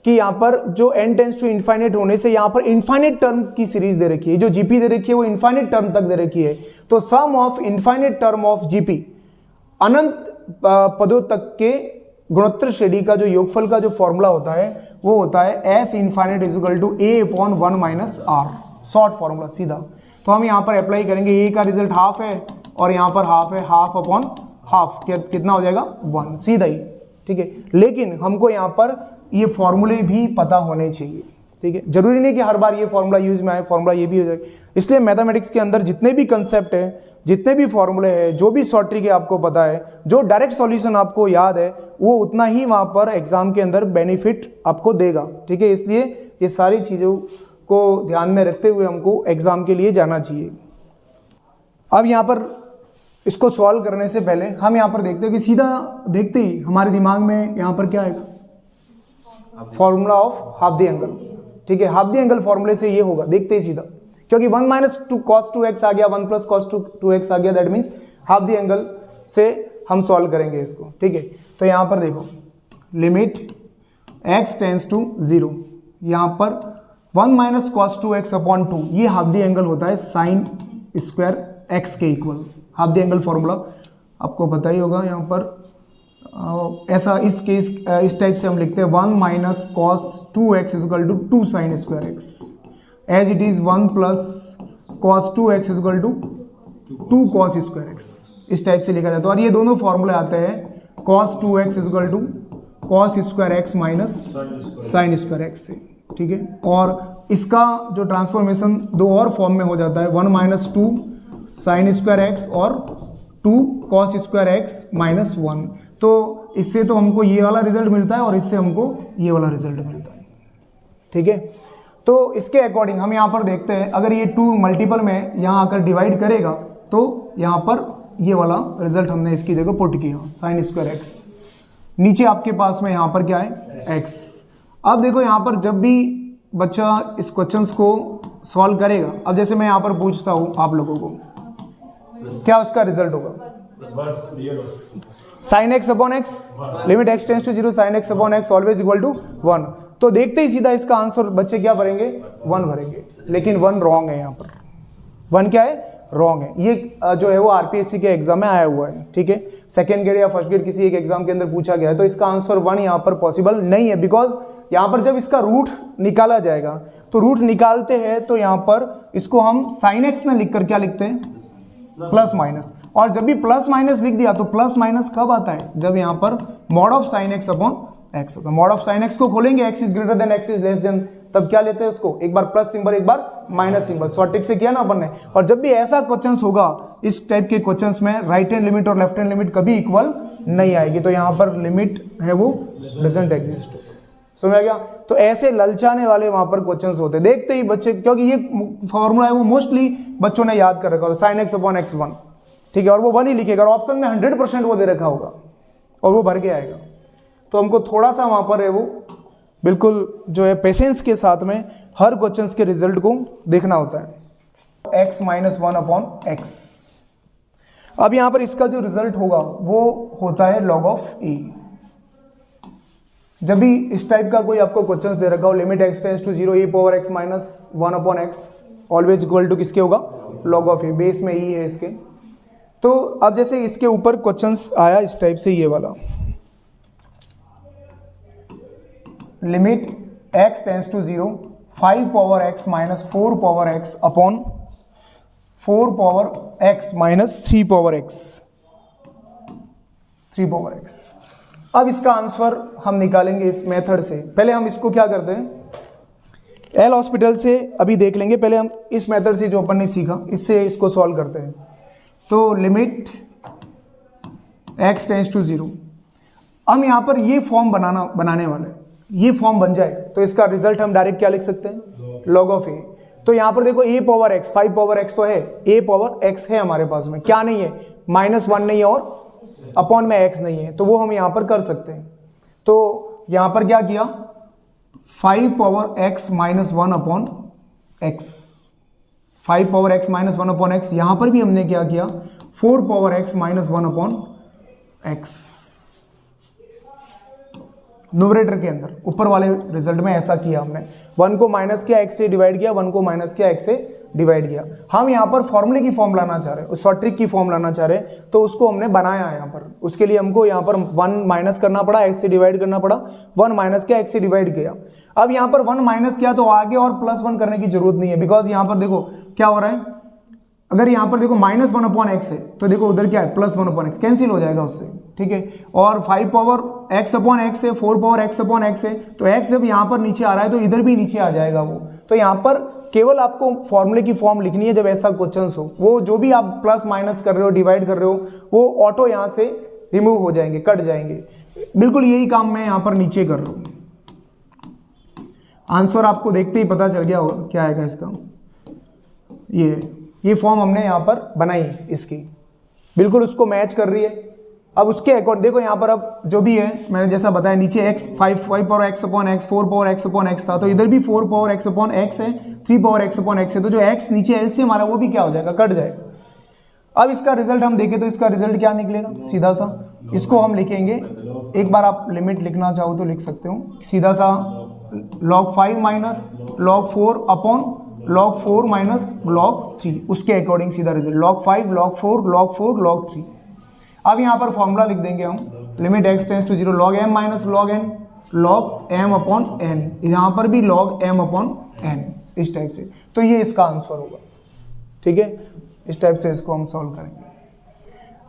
कि यहाँ पर जो n टेंस टू इनफाइनाइट होने से यहाँ पर इनफाइनाइट टर्म की सीरीज दे रखी है, जो जीपी दे रखी है वो इनफाइनाइट टर्म तक दे रखी है। तो sum of infinite term of GP, अनंत पदों तक के गुणोत्तर श्रेणी का जो योगफल का जो फॉर्मूला होता है वो होता है S infinite is equal to a upon 1 minus r, short formula सीधा। तो हम यहाँ पर अप्लाई करेंगे, a का रिजल्ट हाफ है और यहाँ पर हाफ है, हाफ अपॉन हाफ कितना हो जाएगा 1, सीधा ही, ठीक है। लेकिन हमको यहाँ पर ये फॉर्मूले भी पता होने चाहिए, ठीक है। जरूरी नहीं कि हर बार ये फॉर्मूला यूज में आए, फॉर्मूला ये भी हो जाएगा। इसलिए मैथमेटिक्स के अंदर जितने भी कंसेप्ट है, जितने भी फॉर्मूले हैं, जो भी शॉर्ट ट्रिक है आपको पता है, जो डायरेक्ट सॉल्यूशन आपको याद है, वो उतना ही वहाँ पर एग्जाम के अंदर बेनिफिट आपको देगा, ठीक है। इसलिए ये सारी चीज़ों को ध्यान में रखते हुए हमको एग्जाम के लिए जाना चाहिए। अब यहाँ पर इसको सॉल्व करने से पहले हम यहाँ पर देखते हैं कि सीधा देखते ही हमारे दिमाग में यहाँ पर क्या आएगा, formula of half the angle, ठीक है। हाफ द एंगल फॉर्मूले से ये होगा, देखते ही सीधा क्योंकि 1 माइनस टू कॉस 2x आ गया, 1 प्लस कॉस 2x आ गया, that means half the angle से हम सॉल्व करेंगे इसको, ठीक है। तो यहाँ पर देखो लिमिट x टेंस टू 0, यहाँ पर 1 माइनस कॉस 2x अपॉन 2, ये हाफ द एंगल होता है साइन स्क्वायर x के equal. Half the angle formula आपको पता ही होगा, यहाँ पर ऐसा इस केस इस टाइप से हम लिखते हैं 1 minus cos 2x equal to 2 sine square x, as it is 1 plus cos 2x equal to 2 cos square x, इस टाइप से लिखा जाता है। और ये दोनों फॉर्मूले आते हैं cos 2x equal to cos square x minus sine square x से, ठीक है। और इसका जो ट्रांसफॉर्मेशन दो और फॉर्म में हो जाता है, 1 माइनस 2 साइन स्क्वायर x और 2 कॉस स्क्वायर x माइनस 1। तो इससे तो हमको ये वाला रिजल्ट मिलता है और इससे हमको ये वाला रिजल्ट मिलता है, ठीक है। तो इसके अकॉर्डिंग हम यहाँ पर देखते हैं, अगर ये 2 मल्टीपल में यहाँ आकर डिवाइड करेगा तो यहाँ पर ये वाला रिजल्ट हमने इसकी जगह पुट किया, साइन स्क्वायर x। नीचे आपके पास में यहाँ पर क्या है x। अब देखो यहाँ पर जब भी बच्चा इस क्वेश्चंस को सॉल्व करेगा, अब जैसे मैं यहाँ पर पूछता हूँ आप लोगों को, क्या उसका रिजल्ट होगा? Sine x upon x, limit x tends to 0 sine x upon x always equal to 1। तो देखते ही सीधा इसका आंसर बच्चे क्या भरेंगे? 1 भरेंगे, लेकिन 1 रॉन्ग है। यहाँ पर 1 क्या है? रॉन्ग है। ये जो है वो आरपीएससी के एग्जाम में आया हुआ है, ठीक है। सेकंड ग्रेड या फर्स्ट ग्रेड किसी एक एग्जाम के अंदर पूछा गया है, तो इसका आंसर 1 यहाँ पर पॉसिबल नहीं है, बिकॉज यहाँ पर जब इसका रूट निकाला जाएगा तो रूट निकालते हैं तो यहाँ पर इसको हम साइन एक्स में लिखकर क्या लिखते हैं? Plus minus. और जब भी प्लस माइनस लिख दिया तो प्लस माइनस कब आता है? जब यहाँ पर mod of sine x upon x होता है। मॉड ऑफ साइन एक्स को खोलेंगे, x is greater than x is less then, तब क्या लेते हैं उसको? एक बार प्लस सिंबल एक बार माइनस सिंबल, शॉर्ट ट्रिक से किया ना अपन ने। और जब भी ऐसा क्वेश्चंस होगा, इस टाइप के क्वेश्चंस में राइट हैंड लिमिट और लेफ्ट हैंड लिमिट कभी इक्वल नहीं आएगी, तो यहाँ पर लिमिट है वो डजंट एग्जिस्ट। समझ आ गया? तो ऐसे ललचाने वाले वहां पर क्वेश्चंस होते हैं, देखते ही बच्चे, क्योंकि ये फॉर्मूला है वो मोस्टली बच्चों ने याद कर रखा होगा, साइन एक्स अपॉन एक्स 1, ठीक है। और वो 1 ही लिखेगा, और ऑप्शन में 100% वो दे रखा होगा और वो भर के आएगा। तो हमको थोड़ा सा वहां पर है वो बिल्कुल जो है पेशेंस के साथ में हर क्वेश्चंस के रिजल्ट को देखना होता है। x minus 1 upon x. अब यहां पर इसका जो रिजल्ट होगा वो होता है लॉग ऑफ ए। जब भी इस टाइप का कोई आपको क्वेश्चंस दे रखा हो, limit x tends to 0 e power x minus 1 upon x always equal to किसके होगा? Log of a. बेस में e है इसके। तो अब जैसे इसके ऊपर क्वेश्चंस आया इस टाइप से, ये वाला limit x tends to 0 5 power x minus 4 power x upon 4 power x minus 3 power x, 3 power x। अब इसका आंसर हम निकालेंगे इस मेथड से। पहले हम इसको क्या करते हैं, एल हॉस्पिटल से अभी देख लेंगे। पहले हम इस मेथड से जो अपन ने सीखा इससे इसको सॉल्व करते हैं। तो लिमिट x टेंस टू 0, हम यहाँ पर ये फॉर्म बनाने वाले हैं। ये फॉर्म बन जाए तो इसका रिजल्ट हम डायरेक्ट क्या लिख सकते हैं? लॉग ऑफ ए। तो यहाँ पर देखो a power x, 5 power x तो है, a पावर x है हमारे पास में, क्या नहीं है? माइनस 1 नहीं है और अपॉन में x नहीं है, तो वो हम यहाँ पर कर सकते हैं। तो यहाँ पर क्या किया? 5 power x minus 1 upon x, 5 power x minus 1 upon x. यहाँ पर भी हमने क्या किया? 4 power x minus 1 upon x. Numerator के अंदर ऊपर वाले रिजल्ट में ऐसा किया हमने, 1 को माइनस किया, x से डिवाइड किया, 1 को माइनस किया, x से डिवाइड किया। हम यहाँ पर फॉर्मूले की फॉर्म लाना चाह रहे हैं, शॉर्ट ट्रिक की फॉर्म लाना चाह रहे हैं, तो उसको हमने बनाया है यहाँ पर। उसके लिए हमको यहाँ पर 1 माइनस करना पड़ा, x से डिवाइड करना पड़ा, 1 माइनस किया, x से डिवाइड किया। अब यहाँ पर 1 माइनस किया तो आगे और प्लस 1 करने की जरूरत नहीं है, बिकॉज यहाँ पर देखो क्या हो रहा है, अगर यहाँ पर देखो माइनस 1 अपॉन एक्स है तो देखो उधर क्या है? प्लस 1 अपॉन एक्स, कैंसिल हो जाएगा उससे, ठीक है। और 5 पावर x अपॉन एक्स है, 4 पावर x अपॉन एक्स है, तो x जब यहाँ पर नीचे आ रहा है तो इधर भी नीचे आ जाएगा वो। तो यहाँ पर केवल आपको फॉर्मूले की फॉर्म लिखनी है जब ऐसा क्वेश्चन हो। वो जो भी आप प्लस माइनस कर रहे हो, डिवाइड कर रहे हो, वो ऑटो यहाँ से रिमूव हो जाएंगे, कट जाएंगे। बिल्कुल यही काम मैं यहाँ पर नीचे कर रहा हूँ। आंसर आपको देखते ही पता चल गया होगा क्या आएगा इसका। ये फॉर्म हमने यहाँ पर बनाई इसकी, बिल्कुल उसको मैच कर रही है। अब उसके अकॉर्डिंग देखो यहाँ पर अब जो भी है मैंने जैसा बताया, नीचे x 5 power x upon x, 4 power x upon x था, तो इधर भी 4 पावर x अपॉन एक्स है, 3 पावर x अपॉन x है, तो जो x नीचे एलसीएम हमारा वो भी क्या हो जाएगा, कट जाएगा। अब इसका रिजल्ट हम देखें तो इसका रिजल्ट क्या निकलेगा, सीधा सा इसको हम लिखेंगे, एक बार आप लिमिट लिखना चाहो तो लिख सकते हो, सीधा सा log 5 minus log 4 upon log 4 minus log 3, उसके अकॉर्डिंग सीधा result log 5 log 4 log 4 log 3। अब यहाँ पर फॉर्मूला लिख देंगे हम, limit x tends to 0 log m minus log n log m upon n, यहाँ पर भी log m अपॉन n, इस टाइप से। तो ये इसका आंसर होगा, ठीक है, इस टाइप से इसको हम सॉल्व करेंगे।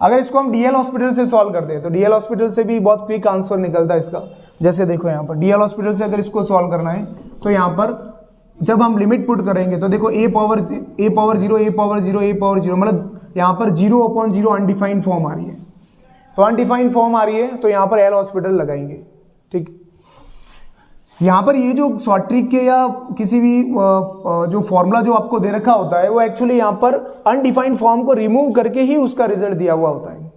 अगर इसको हम डीएल हॉस्पिटल से सॉल्व करते हैं तो डीएल हॉस्पिटल से भी बहुत क्विक आंसर निकलता है इसका। जैसे देखो यहाँ पर डीएल हॉस्पिटल से अगर इसको सॉल्व करना है तो यहाँ पर जब हम लिमिट पुट करेंगे तो देखो a पावर 0 मतलब यहाँ पर 0 अपॉन 0 अनडिफाइंड फॉर्म आ रही है, तो अनडिफाइंड फॉर्म आ रही है तो यहाँ पर एल हॉस्पिटल लगाएंगे, ठीक। यहाँ पर ये जो शॉर्ट ट्रिक के या किसी भी जो फॉर्मूला जो आपको दे रखा होता है वो एक्चुअली यहाँ पर अनडिफाइंड फॉर्म को रिमूव करके ही उसका रिजल्ट दिया हुआ होता है,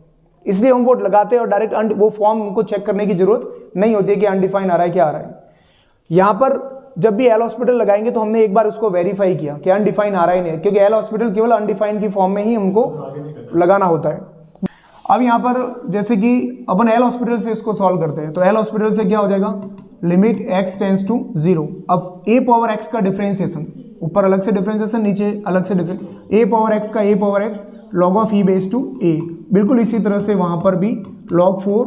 इसलिए हम वो लगाते हैं और डायरेक्ट वो फॉर्म हमको चेक करने की जरूरत नहीं होती है कि अनडिफाइंड आ रहा है क्या आ रहा है। यहाँ पर जब भी एल हॉस्पिटल लगाएंगे तो हमने एक बार उसको वेरीफाई किया कि अनडिफाइंड आ रहा है नहीं, क्योंकि एल हॉस्पिटल केवल अनडिफाइंड की फॉर्म में ही हमको लगाना होता है। अब यहाँ पर जैसे कि अपन एल हॉस्पिटल से इसको सॉल्व करते हैं तो एल हॉस्पिटल से क्या हो जाएगा, लिमिट x टेंस टू 0। अब a पावर x का डिफरेंशिएशन, ऊपर अलग से डिफरेंशिएशन नीचे अलग से डिफरेंस, a पावर x का a power x log of e base to a, बिल्कुल इसी तरह से वहां पर भी log 4,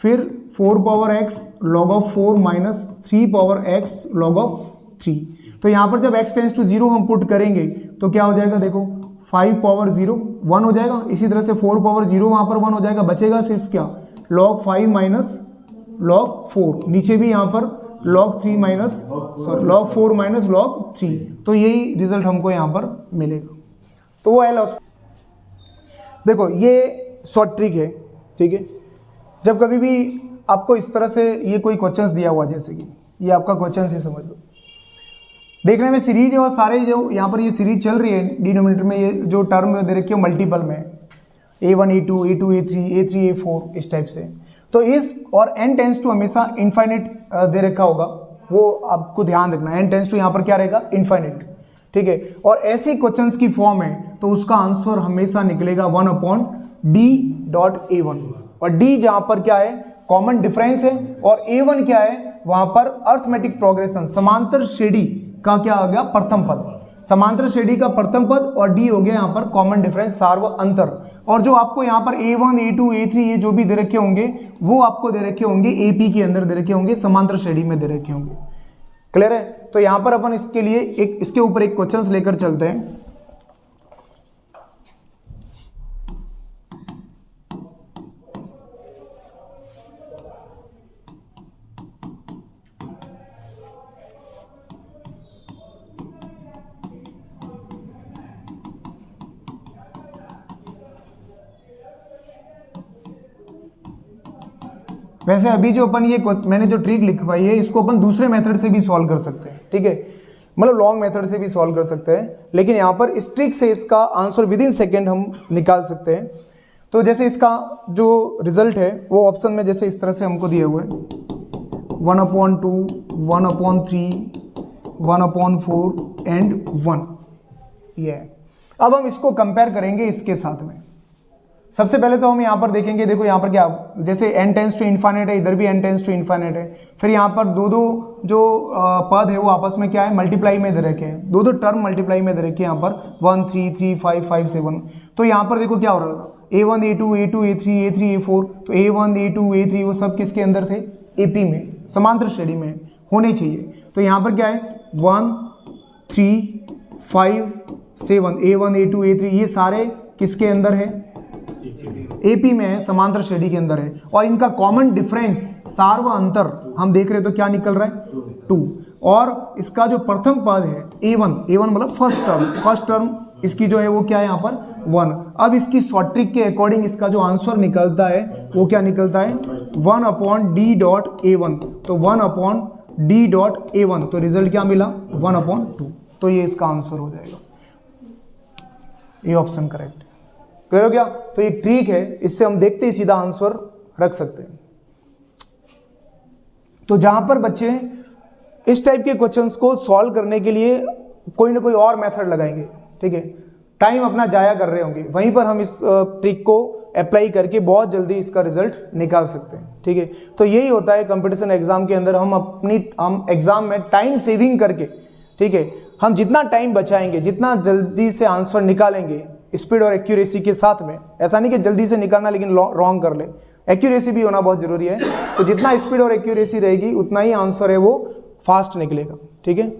फिर 4 power x log of 4 minus 3 power x log of 3। तो यहाँ पर जब x टेंस टू 0 हम पुट करेंगे तो क्या हो जाएगा, देखो 5 पावर 0 1 हो जाएगा, इसी तरह से 4 पावर 0 वहां पर 1 हो जाएगा, बचेगा सिर्फ क्या log 5 माइनस log 4, नीचे भी यहाँ पर log 3 minus log 4 minus log 3, तो यही रिजल्ट हमको यहाँ पर मिलेगा। तो वो एल देखो ये शॉर्ट ट्रिक है, ठीक है। जब कभी भी आपको इस तरह से ये कोई क्वेश्चंस दिया हुआ, जैसे कि ये आपका क्वेश्चन से समझ लो, देखने में सीरीज है और सारे जो यहाँ पर ये सीरीज चल रही है डिनोमिनेटर में, ये जो टर्म दे रखी है मल्टीपल में a1 a2 a2 a3 a3 a4 इस टाइप से, तो इस और n टेंस टू हमेशा इनफाइनाइट दे रखा होगा, वो आपको ध्यान रखना है, n टेंस टू यहाँ पर क्या रहेगा, इनफाइनाइट, ठीक है। और ऐसी क्वेश्चंस की फॉर्म है तो उसका आंसर हमेशा निकलेगा 1 अपॉन d.a1, और d जहां पर क्या है, कॉमन डिफरेंस है, और a1 क्या है, वहां पर अर्थमेटिक प्रोग्रेशन, समांतर श्रेणी का क्या आ गया, प्रथम पद, समांतर श्रेणी का प्रथम पद, और डी हो गया यहाँ पर कॉमन डिफरेंस, सार्व अंतर। और जो आपको यहाँ पर a1 a2 a3 ये जो भी दे रखे होंगे वो आपको दे रखे होंगे AP के अंदर दे रखे होंगे, समांतर श्रेणी में दे रखे होंगे। क्लियर है? तो यहाँ पर अपन इसके लिए इसके ऊपर एक क्वेश्चंस लेकर चलते हैं। वैसे अभी जो अपन ये मैंने जो ट्रिक लिखवाई है इसको अपन दूसरे मेथड से भी सॉल्व कर सकते हैं, ठीक है, मतलब लॉन्ग मेथड से भी सॉल्व कर सकते हैं, लेकिन यहाँ पर इस ट्रिक से इसका आंसर विद इन सेकेंड हम निकाल सकते हैं। तो जैसे इसका जो रिजल्ट है वो ऑप्शन में जैसे इस तरह से हमको दिए हुए 1/2, 1/3, 1/4 एंड 1, ये है। अब हम इसको कंपेयर करेंगे इसके साथ में। सबसे पहले तो हम यहाँ पर देखेंगे, देखो यहाँ पर क्या, जैसे n टेंस टू इन्फाइनाइट है, इधर भी n टेंस टू इन्फाइनाइट है, फिर यहाँ पर दो जो पद है वो आपस में क्या है, मल्टीप्लाई में दे रखे हैं, दो टर्म मल्टीप्लाई में दे रखे हैं यहाँ पर 1 3 3 5 5 7। तो यहाँ पर देखो क्या हो रहा है, a1 a2 a2 a3 a3 a4, तो a1 a2 a3 वो सब किसके अंदर थे, AP में, समांतर श्रेणी में होने चाहिए। तो यहाँ पर क्या है 1 3 5 7, a1 a2 a3 ये सारे किसके अंदर है, AP में है, समांतर श्रेणी के अंदर है, और इनका कॉमन डिफरेंस, सार्व अंतर हम देख रहे हैं तो क्या निकल रहा है 2, और इसका जो प्रथम पद है a1 मतलब फर्स्ट टर्म इसकी जो है वो क्या है यहाँ पर 1। अब इसकी शॉर्ट ट्रिक के अकॉर्डिंग इसका जो आंसर निकलता है वो क्या निकलता है 1/d.a1, तो 1/d.a1, तो रिजल्ट क्या मिला 1/2, तो ये इसका आंसर हो जाएगा, ये ऑप्शन करेक्ट है। क्लियर हो गया? तो एक ट्रिक है, इससे हम देखते ही सीधा आंसर रख सकते हैं। तो जहां पर बच्चे इस टाइप के क्वेश्चंस को सॉल्व करने के लिए कोई ना कोई और मेथड लगाएंगे, ठीक है, टाइम अपना जाया कर रहे होंगे, वहीं पर हम इस ट्रिक को अप्लाई करके बहुत जल्दी इसका रिजल्ट निकाल सकते हैं, ठीक है। तो यही होता है कंपटीशन एग्जाम के अंदर, हम एग्जाम में टाइम सेविंग करके, ठीक है, हम जितना टाइम बचाएंगे, जितना जल्दी से आंसर निकालेंगे स्पीड और एक्यूरेसी के साथ में, ऐसा नहीं कि जल्दी से निकालना लेकिन रॉन्ग कर ले, एक्यूरेसी भी होना बहुत जरूरी है। तो जितना स्पीड और एक्यूरेसी रहेगी उतना ही आंसर है वो फास्ट निकलेगा, ठीक है,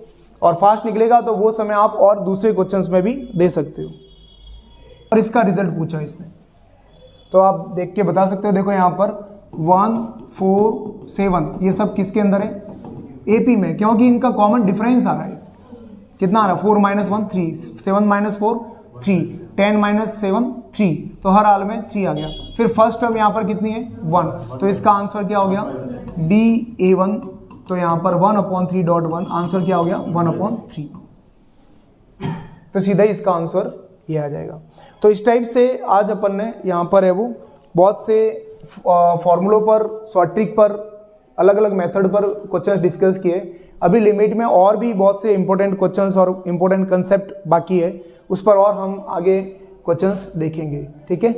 और फास्ट निकलेगा तो वो समय आप और दूसरे क्वेश्चंस में भी दे सकते हो। और इसका रिजल्ट पूछा इसने, तो आप देख के बता सकते हो। देखो यहाँ पर 1 4 7 ये सब किसके अंदर है, एपी में, क्योंकि इनका कॉमन डिफरेंस आ रहा है। कितना आ रहा है, 4 - 1 3, 7 - 4 3, 10 - 7 3, तो हर हाल में 3 आ गया। फिर फर्स्ट टर्म यहाँ पर कितनी है, 1, तो इसका आंसर क्या हो गया, DA1, तो यहाँ पर 1/3.1, आंसर क्या हो गया 1/3, तो सीधा ही इसका आंसर ये आ जाएगा। तो इस टाइप से आज अपन ने यहाँ पर है वो बहुत से फॉर्मूलों पर, शॉर्ट ट्रिक पर, अलग अलग मेथड पर क्वेश्चन डिस्कस किए। अभी लिमिट में और भी बहुत से इंपॉर्टेंट क्वेश्चंस और इंपॉर्टेंट कंसेप्ट बाकी है, उस पर और हम आगे क्वेश्चंस देखेंगे, ठीक है।